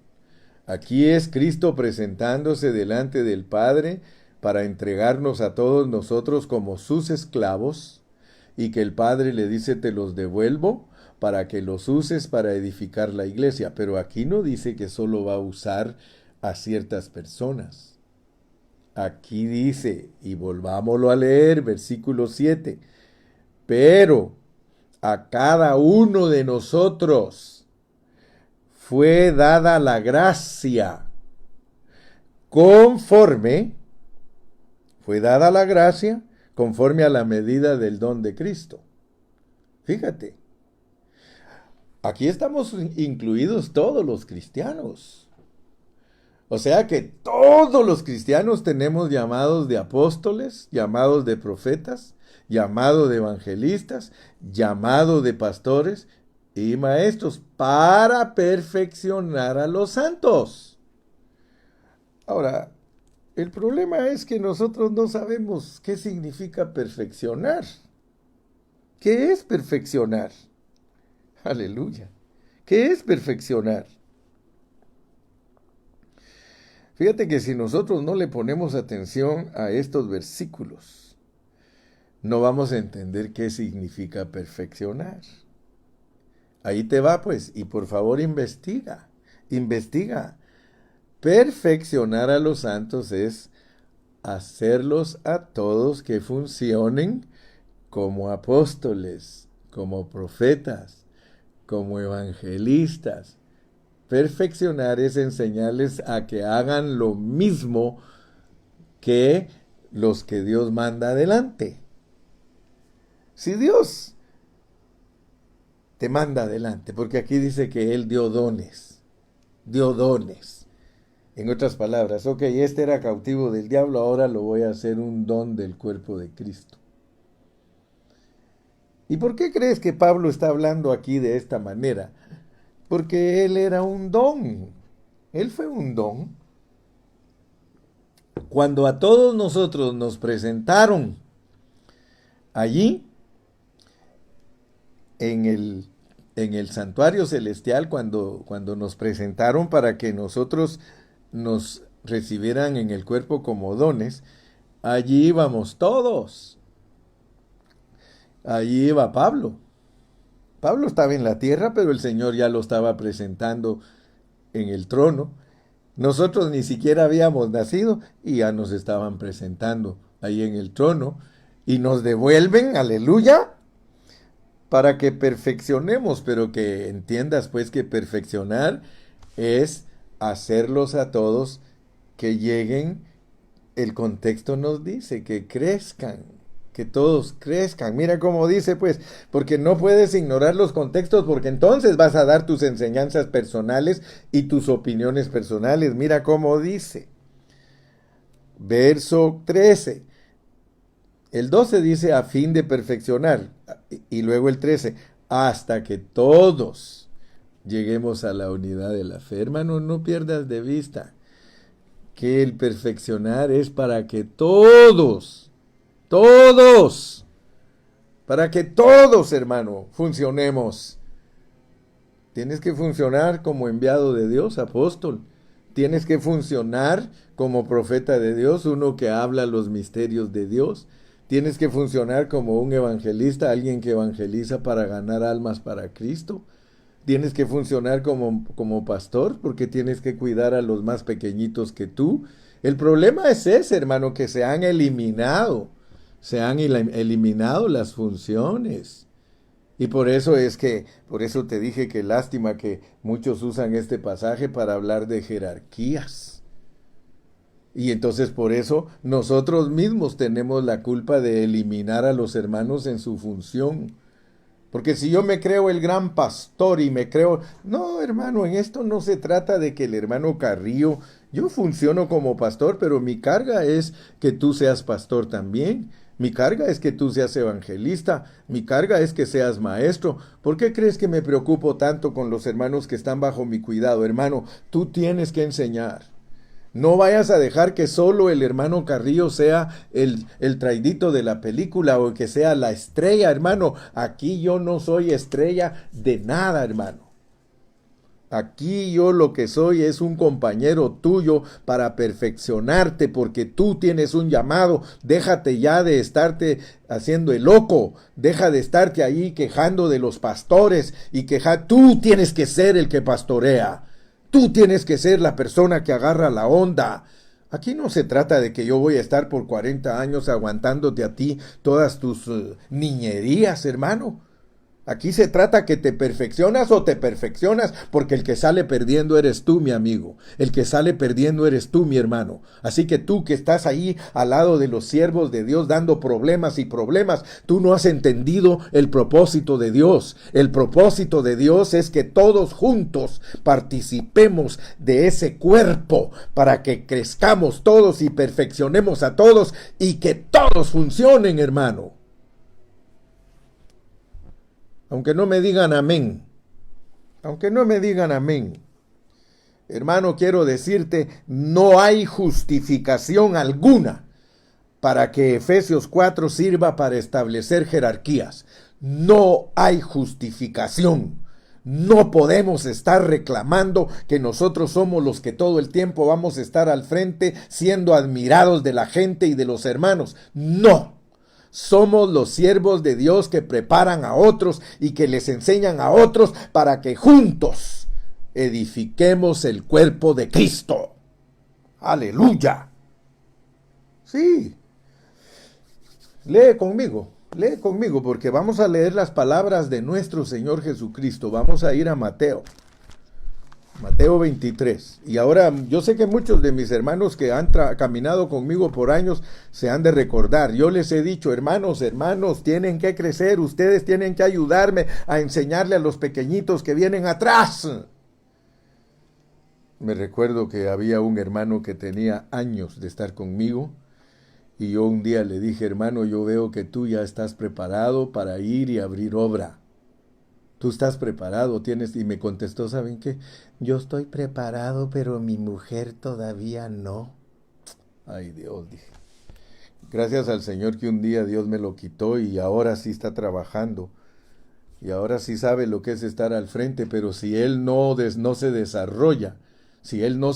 Speaker 1: Aquí es Cristo presentándose delante del Padre para entregarnos a todos nosotros como sus esclavos, y que el Padre le dice: te los devuelvo para que los uses para edificar la iglesia. Pero aquí no dice que solo va a usar a ciertas personas. Aquí dice, y volvámoslo a leer, versículo 7, pero a cada uno de nosotros fue dada la gracia conforme a la medida del don de Cristo. Fíjate, aquí estamos incluidos todos los cristianos. O sea que todos los cristianos tenemos llamados de apóstoles, llamados de profetas, llamado de evangelistas, llamado de pastores y maestros para perfeccionar a los santos. Ahora, el problema es que nosotros no sabemos qué significa perfeccionar. ¿Qué es perfeccionar? Aleluya. ¿Qué es perfeccionar? Fíjate que si nosotros no le ponemos atención a estos versículos, no vamos a entender qué significa perfeccionar. Ahí te va pues, y por favor investiga. Perfeccionar a los santos es hacerlos a todos que funcionen como apóstoles, como profetas, como evangelistas. Perfeccionar es enseñarles a que hagan lo mismo que los que Dios manda adelante. Si Dios te manda adelante, porque aquí dice que Él dio dones. En otras palabras, ok, este era cautivo del diablo, ahora lo voy a hacer un don del cuerpo de Cristo. ¿Y por qué crees que Pablo está hablando aquí de esta manera? Porque él era un don. Él fue un don. Cuando a todos nosotros nos presentaron allí, en el santuario celestial, cuando nos presentaron para que nosotros nos recibieran en el cuerpo como dones, allí íbamos todos. Allí iba Pablo. Pablo estaba en la tierra, pero el Señor ya lo estaba presentando en el trono. Nosotros ni siquiera habíamos nacido y ya nos estaban presentando ahí en el trono y nos devuelven, aleluya, para que perfeccionemos, pero que entiendas pues que perfeccionar es hacerlos a todos que lleguen, el contexto nos dice, que crezcan. Que todos crezcan. Mira cómo dice, pues, porque no puedes ignorar los contextos, porque entonces vas a dar tus enseñanzas personales y tus opiniones personales. Mira cómo dice. Verso 13. El 12 dice a fin de perfeccionar. Y luego el 13, hasta que todos lleguemos a la unidad de la fe. Hermano, no pierdas de vista que el perfeccionar es para que todos, para que todos, hermano, funcionemos. Tienes que funcionar como enviado de Dios, apóstol. Tienes que funcionar como profeta de Dios, uno que habla los misterios de Dios. Tienes que funcionar como un evangelista, alguien que evangeliza para ganar almas para Cristo. Tienes que funcionar como pastor, porque tienes que cuidar a los más pequeñitos que tú. El problema es ese, hermano, que se han eliminado las funciones. Y por eso te dije que lástima que muchos usan este pasaje para hablar de jerarquías. Y entonces por eso nosotros mismos tenemos la culpa de eliminar a los hermanos en su función. Porque si yo me creo el gran pastor y me creo... No, hermano, en esto no se trata de que el hermano Carrillo... Yo funciono como pastor, pero mi carga es que tú seas pastor también. Mi carga es que tú seas evangelista. Mi carga es que seas maestro. ¿Por qué crees que me preocupo tanto con los hermanos que están bajo mi cuidado? Hermano, tú tienes que enseñar. No vayas a dejar que solo el hermano Carrillo sea el traidito de la película o que sea la estrella, hermano. Aquí yo no soy estrella de nada, hermano. Aquí yo lo que soy es un compañero tuyo para perfeccionarte, porque tú tienes un llamado. Déjate ya de estarte haciendo el loco. Deja de estarte ahí quejando de los pastores y tú tienes que ser el que pastorea. Tú tienes que ser la persona que agarra la onda. Aquí no se trata de que yo voy a estar por 40 años aguantándote a ti todas tus niñerías, hermano. Aquí se trata que te perfeccionas o te perfeccionas, porque el que sale perdiendo eres tú, mi amigo. El que sale perdiendo eres tú, mi hermano. Así que tú que estás ahí al lado de los siervos de Dios dando problemas y problemas, tú no has entendido el propósito de Dios. El propósito de Dios es que todos juntos participemos de ese cuerpo para que crezcamos todos y perfeccionemos a todos y que todos funcionen, hermano. Aunque no me digan amén. Aunque no me digan amén. Hermano, quiero decirte, no hay justificación alguna para que Efesios 4 sirva para establecer jerarquías. No hay justificación. No podemos estar reclamando que nosotros somos los que todo el tiempo vamos a estar al frente siendo admirados de la gente y de los hermanos. No. Somos los siervos de Dios que preparan a otros y que les enseñan a otros para que juntos edifiquemos el cuerpo de Cristo. ¡Aleluya! Sí. Lee conmigo, porque vamos a leer las palabras de nuestro Señor Jesucristo. Vamos a ir a Mateo 23. Y ahora yo sé que muchos de mis hermanos que han caminado conmigo por años se han de recordar. Yo les he dicho, hermanos, tienen que crecer, ustedes tienen que ayudarme a enseñarle a los pequeñitos que vienen atrás. Me recuerdo que había un hermano que tenía años de estar conmigo y yo un día le dije, hermano, yo veo que tú ya estás preparado para ir y abrir obra. Tú estás preparado, y me contestó, ¿saben qué? Yo estoy preparado, pero mi mujer todavía no. Ay, Dios, dije. Gracias al Señor que un día Dios me lo quitó y ahora sí está trabajando. Y ahora sí sabe lo que es estar al frente, pero si él no se desarrolla, si él no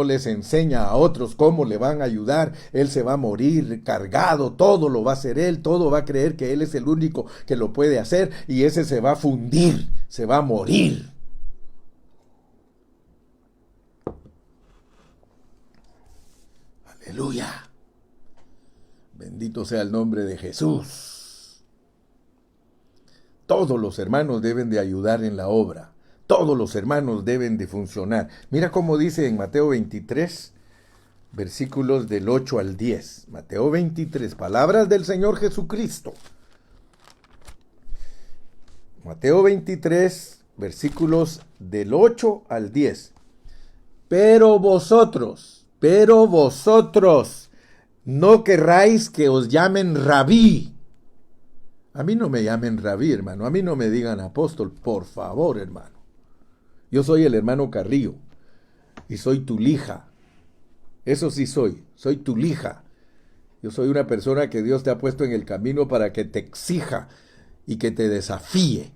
Speaker 1: les enseña a otros cómo le van a ayudar, él se va a morir cargado, todo lo va a hacer él, todo va a creer que él es el único que lo puede hacer y ese se va a fundir, se va a morir. Aleluya. Bendito sea el nombre de Jesús. Todos los hermanos deben de ayudar en la obra. Todos los hermanos deben de funcionar. Mira cómo dice en Mateo 23, versículos del 8 al 10. Mateo 23, palabras del Señor Jesucristo. Mateo 23, versículos del 8 al 10. Pero vosotros, no querráis que os llamen rabí. A mí no me llamen rabí, hermano. A mí no me digan apóstol, por favor, hermano. Yo soy el hermano Carrillo y soy tu lija. Eso sí soy tu lija. Yo soy una persona que Dios te ha puesto en el camino para que te exija y que te desafíe,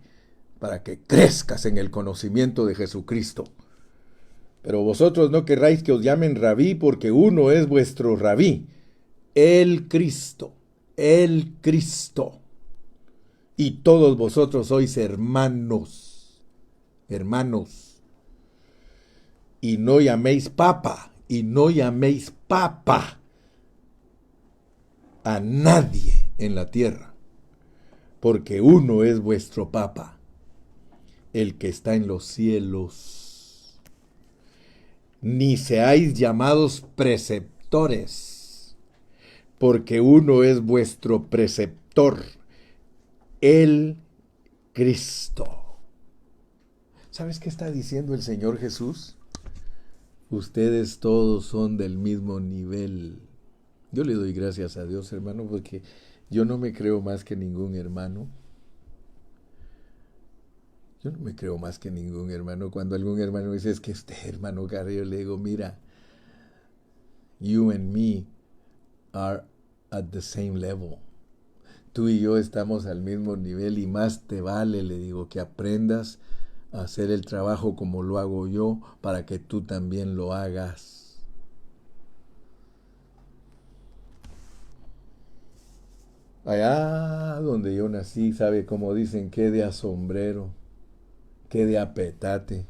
Speaker 1: para que crezcas en el conocimiento de Jesucristo. Pero vosotros no querráis que os llamen rabí, porque uno es vuestro rabí, el Cristo. Y todos vosotros sois hermanos. Y no llaméis papa a nadie en la tierra, porque uno es vuestro papa, el que está en los cielos. Ni seáis llamados preceptores, porque uno es vuestro preceptor, el Cristo. ¿Sabes qué está diciendo el Señor Jesús? Ustedes todos son del mismo nivel. Yo le doy gracias a Dios, hermano, porque yo no me creo más que ningún hermano. Cuando algún hermano dice, es que este hermano Carrillo, le digo, mira, you and me are at the same level. Tú y yo estamos al mismo nivel y más te vale, le digo, que aprendas a hacer el trabajo como lo hago yo para que tú también lo hagas. Allá donde yo nací, ¿sabe cómo dicen? Qué de asombrero, qué de apetate.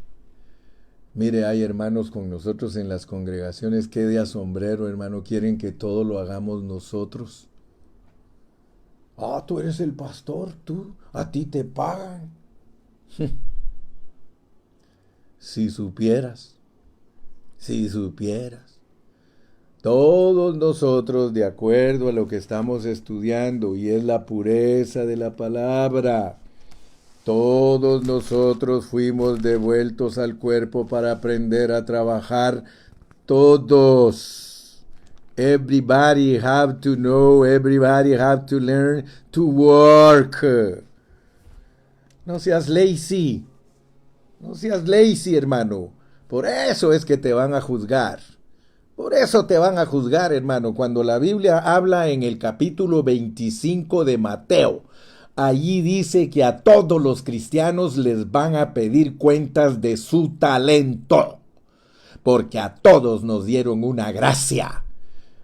Speaker 1: Mire, hay hermanos con nosotros en las congregaciones que de asombrero, hermano, quieren que todo lo hagamos nosotros. Ah, tú eres el pastor, a ti te pagan. Si supieras, si supieras. Todos nosotros, de acuerdo a lo que estamos estudiando, y es la pureza de la palabra, todos nosotros fuimos devueltos al cuerpo para aprender a trabajar. Todos. Everybody have to know, everybody have to learn to work. No seas lazy. No seas lazy, hermano. Por eso es que te van a juzgar. Por eso te van a juzgar, hermano. Cuando la Biblia habla en el capítulo 25 de Mateo, allí dice que a todos los cristianos les van a pedir cuentas de su talento, porque a todos nos dieron una gracia.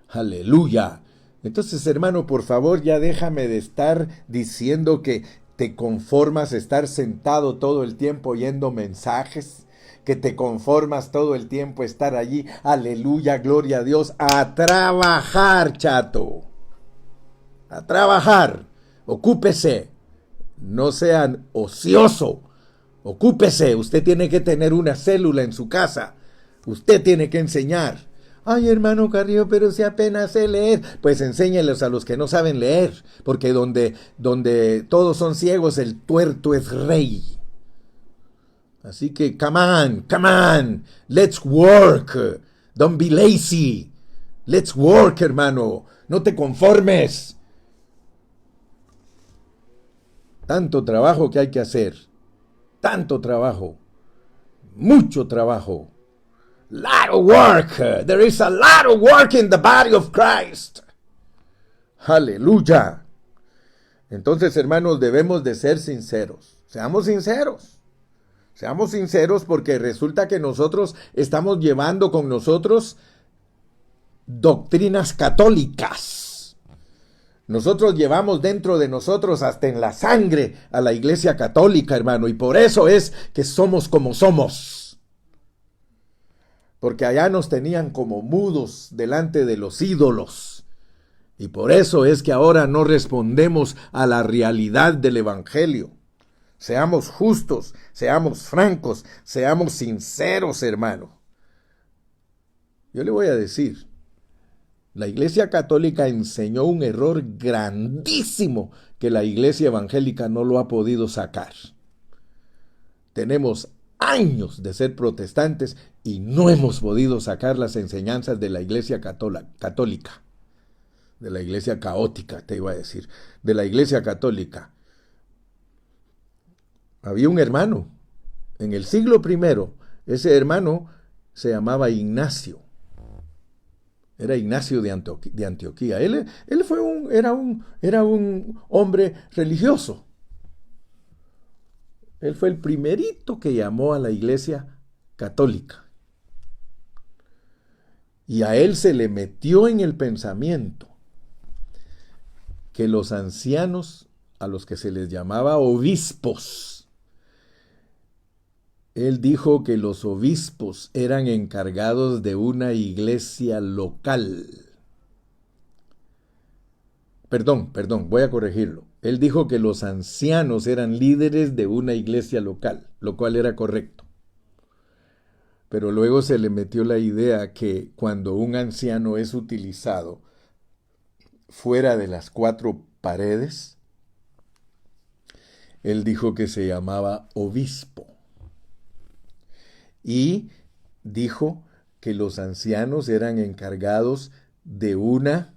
Speaker 1: Aleluya. Entonces, hermano, por favor, ya déjame de estar diciendo que te conformas a estar sentado todo el tiempo oyendo mensajes, que te conformas todo el tiempo a estar allí, aleluya, gloria a Dios, a trabajar, chato, a trabajar, ocúpese, no sean ocioso, ocúpese, usted tiene que tener una célula en su casa, usted tiene que enseñar. Ay, hermano Carrillo, pero si apenas sé leer, pues enséñeles a los que no saben leer, porque donde todos son ciegos, el tuerto es rey. Así que, come on, let's work, don't be lazy, let's work, hermano, no te conformes. Tanto trabajo que hay que hacer, tanto trabajo, mucho trabajo. Lot of work. There is a lot of work in the body of Christ. Aleluya. Entonces, hermanos, debemos de ser sinceros. Seamos sinceros. Seamos sinceros porque resulta que nosotros estamos llevando con nosotros doctrinas católicas. Nosotros llevamos dentro de nosotros hasta en la sangre a la Iglesia Católica, hermano, y por eso es que somos como somos. Porque allá nos tenían como mudos delante de los ídolos. Y por eso es que ahora no respondemos a la realidad del Evangelio. Seamos justos, seamos francos, seamos sinceros, hermano. Yo le voy a decir, la Iglesia Católica enseñó un error grandísimo que la Iglesia Evangélica no lo ha podido sacar. Tenemos años de ser protestantes y no hemos podido sacar las enseñanzas de la Iglesia católica, de la Iglesia caótica, te iba a decir, de la Iglesia Católica. Había un hermano en el siglo I, ese hermano se llamaba Ignacio. Era Ignacio de Antioquía. Él era un hombre religioso. Él fue el primerito que llamó a la Iglesia Católica. Y a él se le metió en el pensamiento que los ancianos, a los que se les llamaba obispos, él dijo que los obispos eran encargados de una iglesia local. Perdón, voy a corregirlo. Él dijo que los ancianos eran líderes de una iglesia local, lo cual era correcto. Pero luego se le metió la idea que cuando un anciano es utilizado fuera de las 4 paredes, él dijo que se llamaba obispo. Y dijo que los ancianos eran encargados de una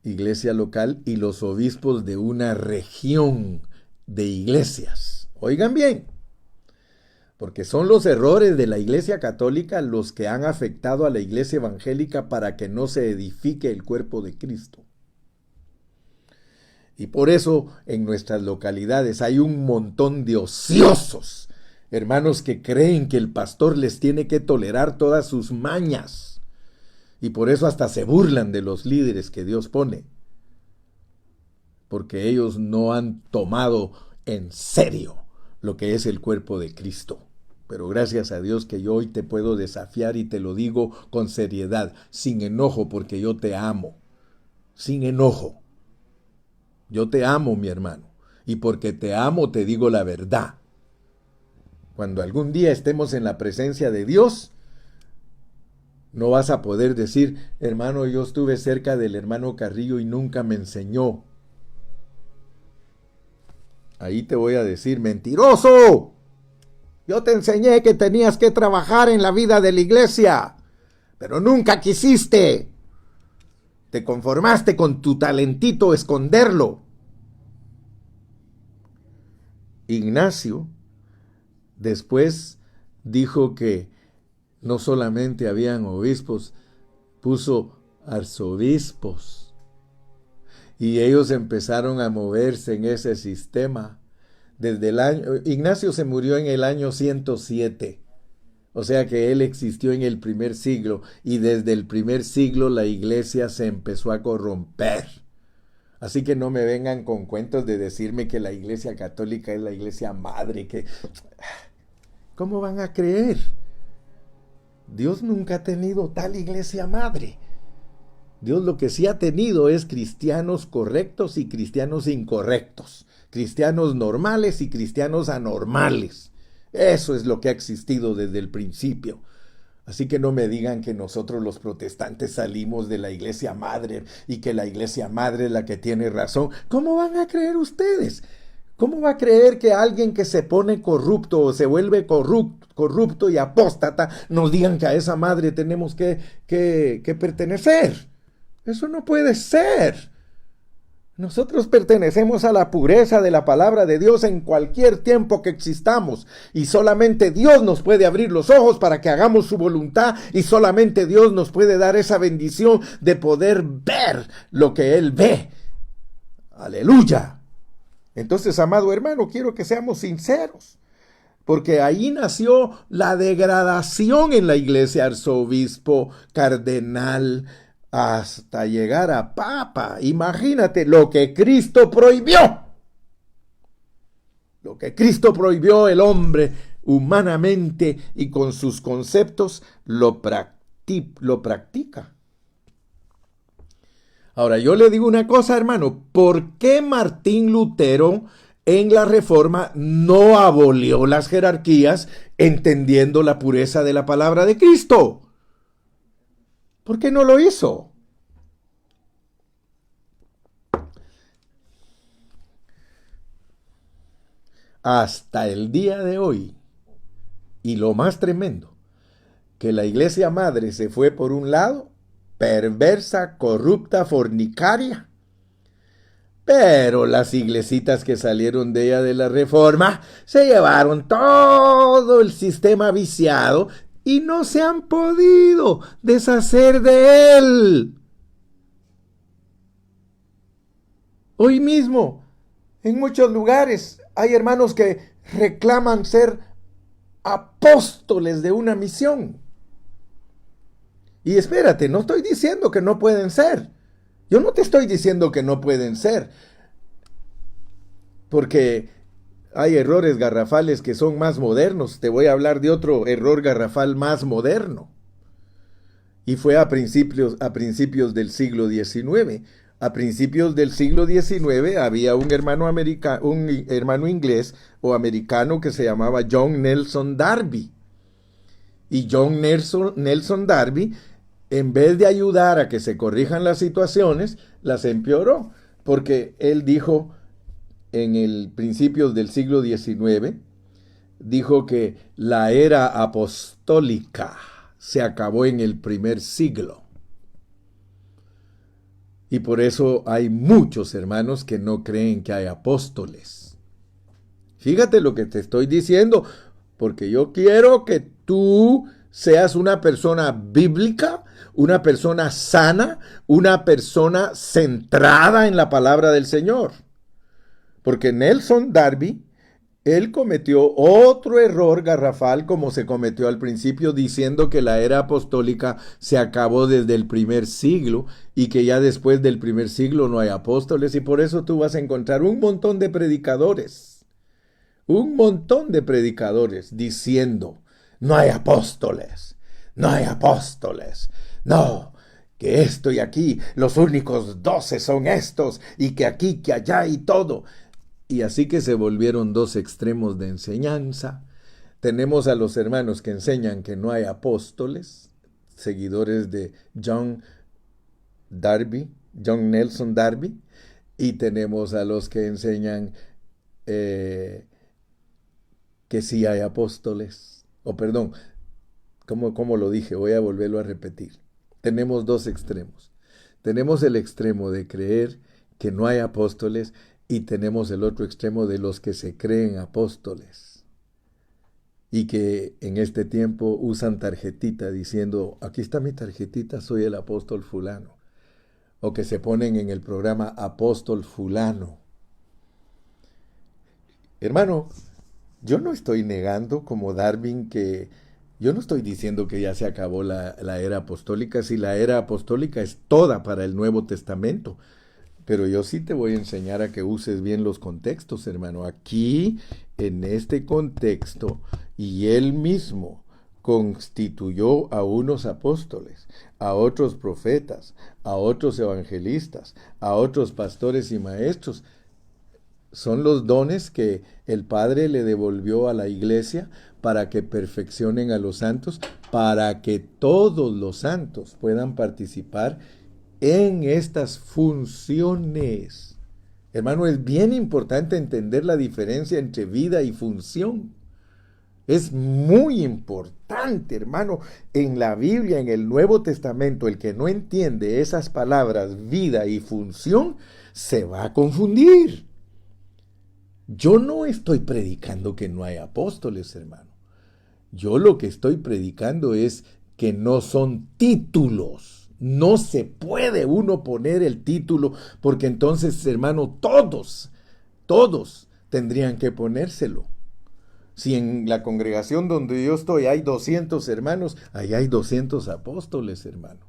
Speaker 1: iglesia local y los obispos de una región de iglesias. Oigan bien, porque son los errores de la Iglesia Católica los que han afectado a la Iglesia Evangélica para que no se edifique el cuerpo de Cristo. Y por eso en nuestras localidades hay un montón de ociosos, hermanos que creen que el pastor les tiene que tolerar todas sus mañas. Y por eso hasta se burlan de los líderes que Dios pone. Porque ellos no han tomado en serio lo que es el cuerpo de Cristo. Pero gracias a Dios que yo hoy te puedo desafiar y te lo digo con seriedad, sin enojo, porque yo te amo. Sin enojo. Yo te amo, mi hermano. Y porque te amo te digo la verdad. Cuando algún día estemos en la presencia de Dios, no vas a poder decir, hermano, yo estuve cerca del hermano Carrillo y nunca me enseñó. Ahí te voy a decir, mentiroso. Yo te enseñé que tenías que trabajar en la vida de la iglesia, pero nunca quisiste. Te conformaste con tu talentito esconderlo. Ignacio después dijo que no solamente habían obispos, puso arzobispos. Y ellos empezaron a moverse en ese sistema. Desde el año, Ignacio se murió en el año 107. O sea que él existió en el primer siglo. Y desde el primer siglo la iglesia se empezó a corromper. Así que no me vengan con cuentos de decirme que la iglesia católica es la iglesia madre. ¿Cómo van a creer? Dios nunca ha tenido tal iglesia madre. Dios lo que sí ha tenido es cristianos correctos y cristianos incorrectos. Cristianos normales y cristianos anormales. Eso es lo que ha existido desde el principio. Así que no me digan que nosotros los protestantes salimos de la iglesia madre y que la iglesia madre es la que tiene razón. ¿Cómo van a creer ustedes? ¿Cómo va a creer que alguien que se pone corrupto o se vuelve corrupto y apóstata nos digan que a esa madre tenemos que pertenecer? Eso no puede ser. Nosotros pertenecemos a la pureza de la palabra de Dios en cualquier tiempo que existamos y solamente Dios nos puede abrir los ojos para que hagamos su voluntad y solamente Dios nos puede dar esa bendición de poder ver lo que Él ve. ¡Aleluya! Entonces, amado hermano, quiero que seamos sinceros, porque ahí nació la degradación en la iglesia, arzobispo, cardenal, hasta llegar a papa. Imagínate lo que Cristo prohibió. Lo que Cristo prohibió, el hombre humanamente y con sus conceptos lo practica. Ahora, yo le digo una cosa, hermano. ¿Por qué Martín Lutero en la Reforma no abolió las jerarquías entendiendo la pureza de la palabra de Cristo? ¿Por qué no lo hizo? Hasta el día de hoy, y lo más tremendo, que la iglesia madre se fue por un lado, perversa, corrupta, fornicaria, pero las iglesitas que salieron de ella de la Reforma se llevaron todo el sistema viciado y no se han podido deshacer de él. Hoy mismo, en muchos lugares, hay hermanos que reclaman ser apóstoles de una misión. Y espérate, no estoy diciendo que no pueden ser. Yo no te estoy diciendo que no pueden ser. Porque hay errores garrafales que son más modernos. Te voy a hablar de otro error garrafal más moderno. Y fue a principios del siglo XIX. A principios del siglo XIX había un hermano inglés o americano que se llamaba John Nelson Darby. Y John Nelson Darby, en vez de ayudar a que se corrijan las situaciones, las empeoró. Porque él dijo en el principios del siglo XIX, dijo que la era apostólica se acabó en el primer siglo. Y por eso hay muchos hermanos que no creen que hay apóstoles. Fíjate lo que te estoy diciendo, porque yo quiero que tú seas una persona bíblica, una persona sana, una persona centrada en la palabra del Señor. Porque Nelson Darby, él cometió otro error garrafal como se cometió al principio, diciendo que la era apostólica se acabó desde el primer siglo y que ya después del primer siglo no hay apóstoles, y por eso tú vas a encontrar un montón de predicadores, un montón de predicadores diciendo, no hay apóstoles, no hay apóstoles, no, que esto y aquí, los únicos 12 son estos, y que aquí, que allá y todo. Y así que se volvieron dos extremos de enseñanza. Tenemos a los hermanos que enseñan que no hay apóstoles, seguidores de John Nelson Darby, y tenemos a los que enseñan eh, que sí hay apóstoles. O perdón, ¿cómo lo dije? Voy a volverlo a repetir. Tenemos dos extremos. Tenemos el extremo de creer que no hay apóstoles y tenemos el otro extremo de los que se creen apóstoles y que en este tiempo usan tarjetita diciendo, aquí está mi tarjetita, soy el apóstol fulano. O que se ponen en el programa apóstol fulano. Hermano, yo no estoy negando como Darwin que yo no estoy diciendo que ya se acabó la era apostólica, si la era apostólica es toda para el Nuevo Testamento. Pero yo sí te voy a enseñar a que uses bien los contextos, hermano. Aquí, en este contexto, y él mismo constituyó a unos apóstoles, a otros profetas, a otros evangelistas, a otros pastores y maestros. Son los dones que el Padre le devolvió a la iglesia para que perfeccionen a los santos, para que todos los santos puedan participar en estas funciones. Hermano, es bien importante entender la diferencia entre vida y función. Es muy importante, hermano. En la Biblia, en el Nuevo Testamento, el que no entiende esas palabras, vida y función, se va a confundir. Yo no estoy predicando que no hay apóstoles, hermano. Yo lo que estoy predicando es que no son títulos. No se puede uno poner el título porque entonces, hermano, todos tendrían que ponérselo. Si en la congregación donde yo estoy hay 200 hermanos, ahí hay 200 apóstoles, hermano.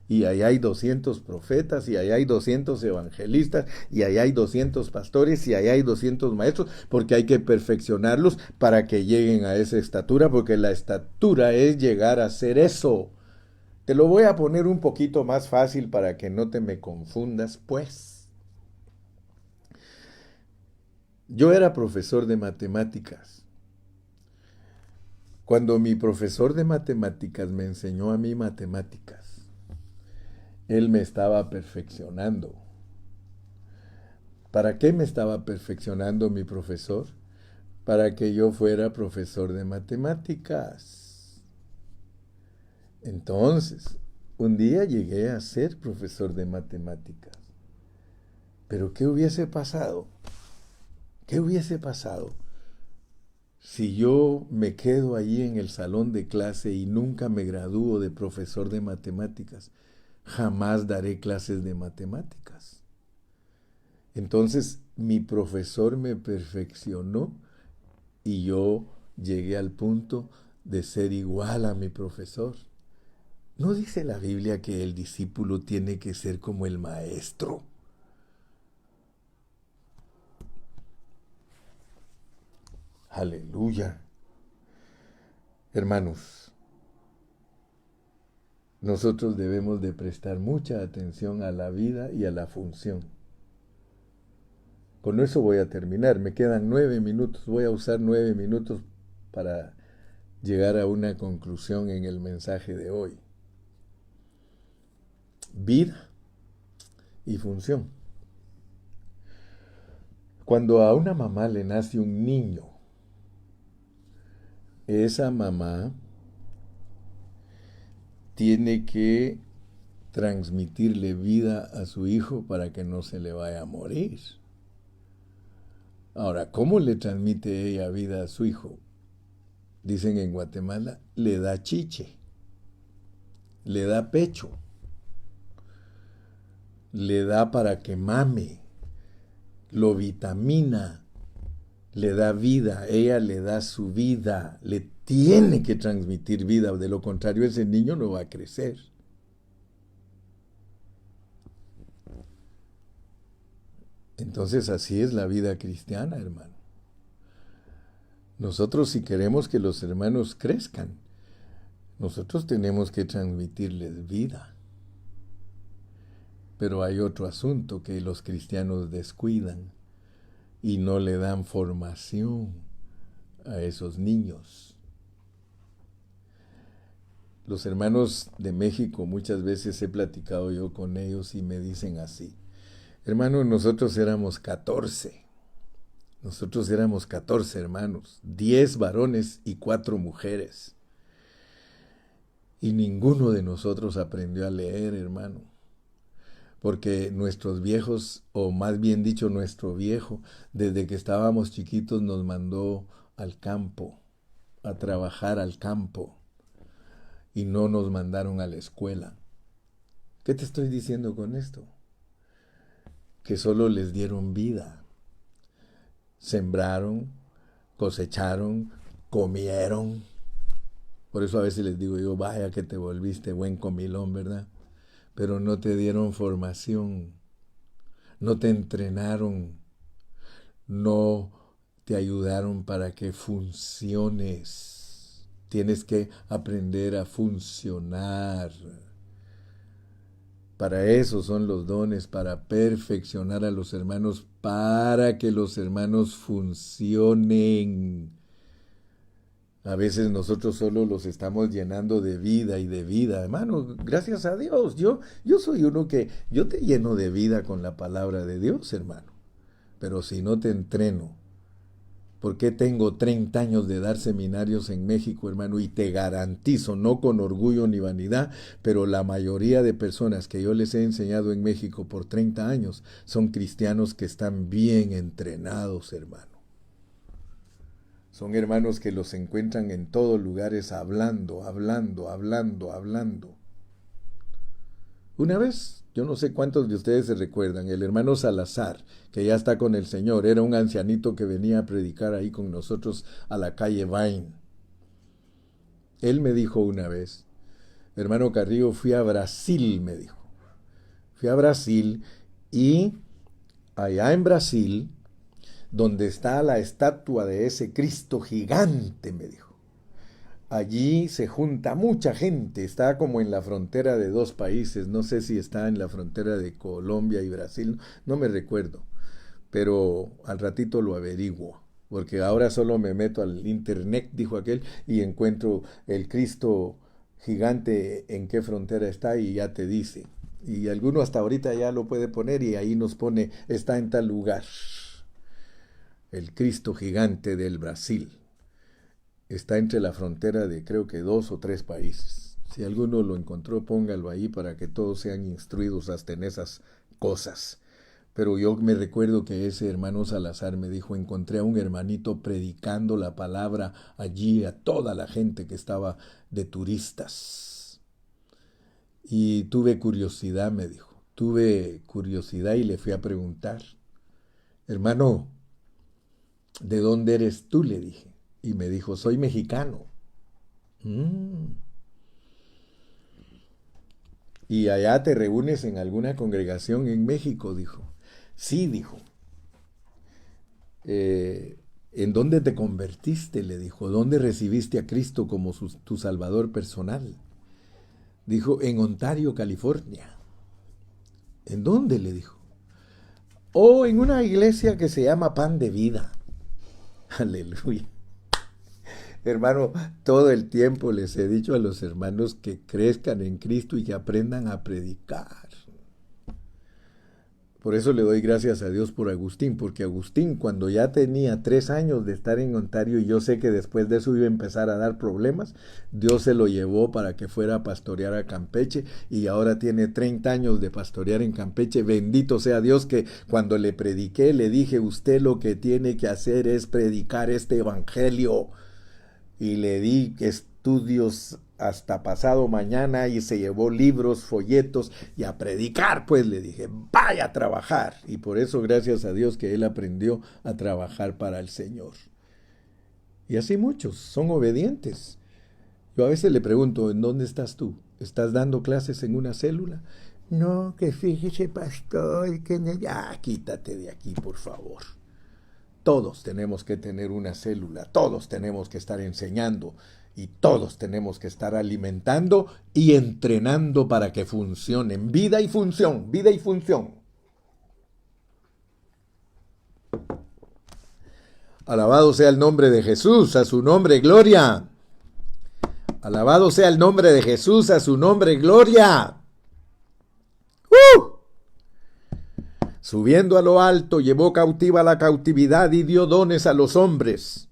Speaker 1: Y ahí hay 200 profetas, y ahí hay 200 evangelistas, y ahí hay 200 pastores, y ahí hay 200 maestros, porque hay que perfeccionarlos para que lleguen a esa estatura, porque la estatura es llegar a ser eso. Te lo voy a poner un poquito más fácil para que no te me confundas, pues. Yo era profesor de matemáticas. Cuando mi profesor de matemáticas me enseñó a mí matemáticas, él me estaba perfeccionando. ¿Para qué me estaba perfeccionando mi profesor? Para que yo fuera profesor de matemáticas. Entonces, un día llegué a ser profesor de matemáticas. Pero ¿qué hubiese pasado? ¿Qué hubiese pasado si yo me quedo allí en el salón de clase y nunca me gradúo de profesor de matemáticas? Jamás daré clases de matemáticas. Entonces, mi profesor me perfeccionó y yo llegué al punto de ser igual a mi profesor. ¿No dice la Biblia que el discípulo tiene que ser como el maestro? Aleluya. Hermanos, nosotros debemos de prestar mucha atención a la vida y a la función. Con eso voy a terminar. Me quedan 9 minutos. Voy a usar 9 minutos para llegar a una conclusión en el mensaje de hoy. Vida y función. Cuando a una mamá le nace un niño, esa mamá tiene que transmitirle vida a su hijo para que no se le vaya a morir. Ahora, ¿cómo le transmite ella vida a su hijo? Dicen en Guatemala, le da chiche, le da pecho, le da para que mame, lo vitamina, le da vida, ella le da su vida, le tiene que transmitir vida, de lo contrario ese niño no va a crecer. Entonces así es la vida cristiana, hermano. Nosotros, si queremos que los hermanos crezcan, nosotros tenemos que transmitirles vida. Pero hay otro asunto que los cristianos descuidan y no le dan formación a esos niños. Los hermanos de México, muchas veces he platicado yo con ellos y me dicen así: hermano, nosotros éramos 14. Nosotros éramos 14 hermanos, 10 varones y 4 mujeres. Y ninguno de nosotros aprendió a leer, hermano. Porque nuestros viejos, o más bien dicho, nuestro viejo, desde que estábamos chiquitos nos mandó al campo, a trabajar al campo. Y no nos mandaron a la escuela. ¿Qué te estoy diciendo con esto? Que solo les dieron vida. Sembraron, cosecharon, comieron. Por eso a veces les digo yo, vaya que te volviste buen comilón, ¿verdad? Pero no te dieron formación, no te entrenaron, no te ayudaron para que funciones. Tienes que aprender a funcionar. Para eso son los dones, para perfeccionar a los hermanos, para que los hermanos funcionen. A veces nosotros solo los estamos llenando de vida y de vida. Hermano, gracias a Dios, yo soy uno que, yo te lleno de vida con la palabra de Dios, hermano. Pero si no te entreno, ¿por qué tengo 30 años de dar seminarios en México, hermano? Y te garantizo, no con orgullo ni vanidad, pero la mayoría de personas que yo les he enseñado en México por 30 años son cristianos que están bien entrenados, hermano. Son hermanos que los encuentran en todos lugares hablando. Una vez, yo no sé cuántos de ustedes se recuerdan, el hermano Salazar, que ya está con el Señor, era un ancianito que venía a predicar ahí con nosotros a la calle Vine. Él me dijo una vez: hermano Carrillo, fui a Brasil, me dijo. Fui a Brasil y allá en Brasil, donde está la estatua de ese Cristo gigante, me dijo, allí se junta mucha gente, está como en la frontera de dos países, no sé si está en la frontera de Colombia y Brasil, no me recuerdo, pero al ratito lo averiguo, porque ahora solo me meto al internet, dijo aquel, y encuentro el Cristo gigante en qué frontera está y ya te dice. Y alguno hasta ahorita ya lo puede poner y ahí nos pone, está en tal lugar. El Cristo gigante del Brasil. Está entre la frontera de creo que 2 o 3 países. Si alguno lo encontró, póngalo ahí para que todos sean instruidos hasta en esas cosas. Pero yo me recuerdo que ese hermano Salazar me dijo, encontré a un hermanito predicando la palabra allí a toda la gente que estaba de turistas. Y tuve curiosidad, me dijo. Tuve curiosidad y le fui a preguntar, hermano, ¿de dónde eres tú?, le dije. Y me dijo, soy mexicano. ¿Y allá te reúnes en alguna congregación en México?, dijo. Sí, dijo. ¿En dónde te convertiste?, le dijo. ¿Dónde recibiste a Cristo como tu Salvador personal? Dijo, en Ontario, California. ¿En dónde?, le dijo. Oh, en una iglesia que se llama Pan de Vida. Aleluya. Hermano, todo el tiempo les he dicho a los hermanos que crezcan en Cristo y que aprendan a predicar. Por eso le doy gracias a Dios por Agustín, porque Agustín, cuando ya tenía 3 años de estar en Ontario, y yo sé que después de eso iba a empezar a dar problemas, Dios se lo llevó para que fuera a pastorear a Campeche, y ahora tiene 30 años de pastorear en Campeche. Bendito sea Dios que cuando le prediqué, le dije, usted lo que tiene que hacer es predicar este evangelio. Y le di estudios hasta pasado mañana y se llevó libros, folletos y a predicar, pues le dije, vaya a trabajar. Y por eso gracias a Dios que él aprendió a trabajar para el Señor. Y así muchos son obedientes. Yo a veces le pregunto, ¿en dónde estás tú? ¿Estás dando clases en una célula? No, que fíjese, pastor, que no... Ya, quítate de aquí, por favor. todos tenemos que tener una célula, todos tenemos que estar enseñando y todos tenemos que estar alimentando y entrenando para que funcionen. Vida y función, vida y función. Alabado sea el nombre de Jesús, a su nombre gloria. Alabado sea el nombre de Jesús, a su nombre gloria. Subiendo a lo alto, llevó cautiva la cautividad y dio dones a los hombres.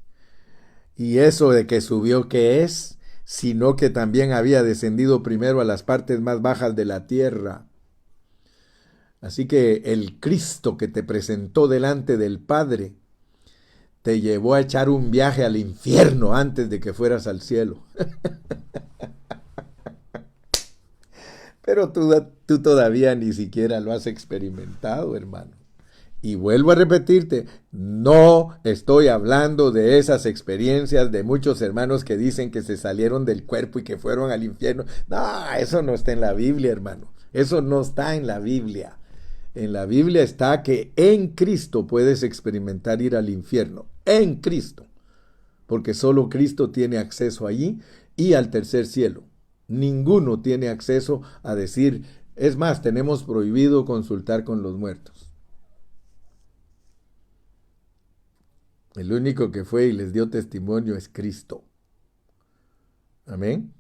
Speaker 1: Y eso de que subió, ¿qué es? Sino que también había descendido primero a las partes más bajas de la tierra. Así que el Cristo que te presentó delante del Padre te llevó a echar un viaje al infierno antes de que fueras al cielo. Pero tú todavía ni siquiera lo has experimentado, hermano. Y vuelvo a repetirte, no estoy hablando de esas experiencias de muchos hermanos que dicen que se salieron del cuerpo y que fueron al infierno. No, eso no está en la Biblia, hermano. Eso no está en la Biblia. En la Biblia está que en Cristo puedes experimentar ir al infierno. En Cristo. Porque solo Cristo tiene acceso allí y al tercer cielo. Ninguno tiene acceso a decir, es más, tenemos prohibido consultar con los muertos. El único que fue y les dio testimonio es Cristo. Amén.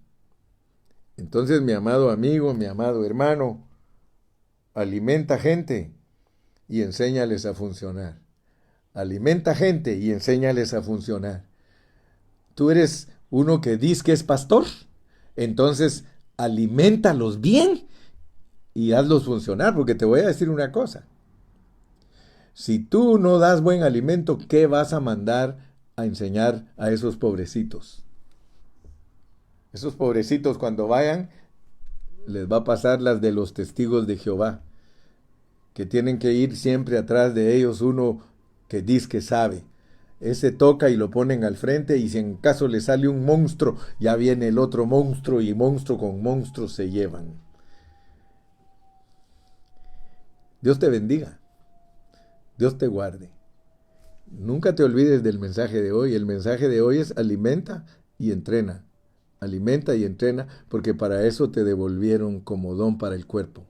Speaker 1: Entonces, mi amado amigo, mi amado hermano, alimenta gente y enséñales a funcionar. Alimenta gente y enséñales a funcionar. Tú eres uno que dice que es pastor, entonces alimentalos bien y hazlos funcionar, porque te voy a decir una cosa. Si tú no das buen alimento, ¿qué vas a mandar a enseñar a esos pobrecitos? Esos pobrecitos cuando vayan, les va a pasar las de los testigos de Jehová, que tienen que ir siempre atrás de ellos uno que dice que sabe. Ese toca y lo ponen al frente y si en caso le sale un monstruo, ya viene el otro monstruo y monstruo con monstruo se llevan. Dios te bendiga. Dios te guarde. Nunca te olvides del mensaje de hoy. El mensaje de hoy es alimenta y entrena. Alimenta y entrena porque para eso te devolvieron como don para el cuerpo.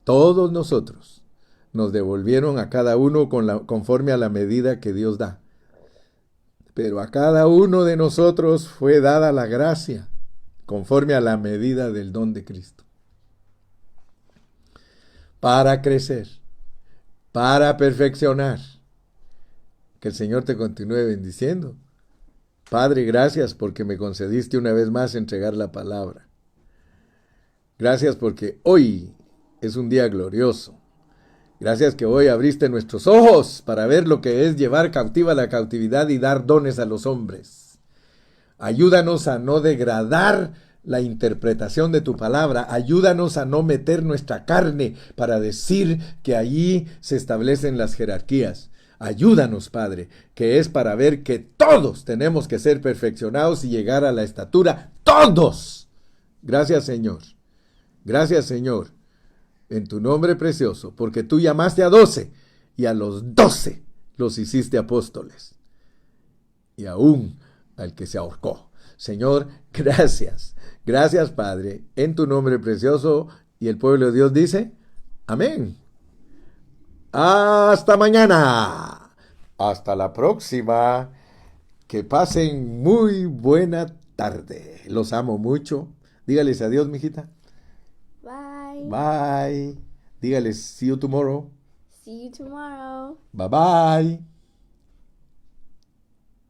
Speaker 1: Todos nosotros nos devolvieron a cada uno conforme a la medida que Dios da. Pero a cada uno de nosotros fue dada la gracia conforme a la medida del don de Cristo. Para crecer, para perfeccionar. Que el Señor te continúe bendiciendo. Padre, gracias porque me concediste una vez más entregar la palabra. Gracias porque hoy es un día glorioso. Gracias que hoy abriste nuestros ojos para ver lo que es llevar cautiva la cautividad y dar dones a los hombres. Ayúdanos a no degradar la interpretación de tu palabra. Ayúdanos a no meter nuestra carne para decir que allí se establecen las jerarquías. Ayúdanos, Padre, que es para ver que todos tenemos que ser perfeccionados y llegar a la estatura. ¡Todos! Gracias, Señor. Gracias, Señor. En tu nombre precioso, porque tú llamaste a 12 y a los 12 los hiciste apóstoles. Y aún al que se ahorcó. Señor, gracias. Gracias, Padre, en tu nombre precioso. Y el pueblo de Dios dice, amén. Hasta mañana. Hasta la próxima. Que pasen muy buena tarde. Los amo mucho. Dígales adiós, mijita.
Speaker 2: Bye.
Speaker 1: Bye. Dígales, see you tomorrow.
Speaker 2: See you tomorrow.
Speaker 1: Bye bye.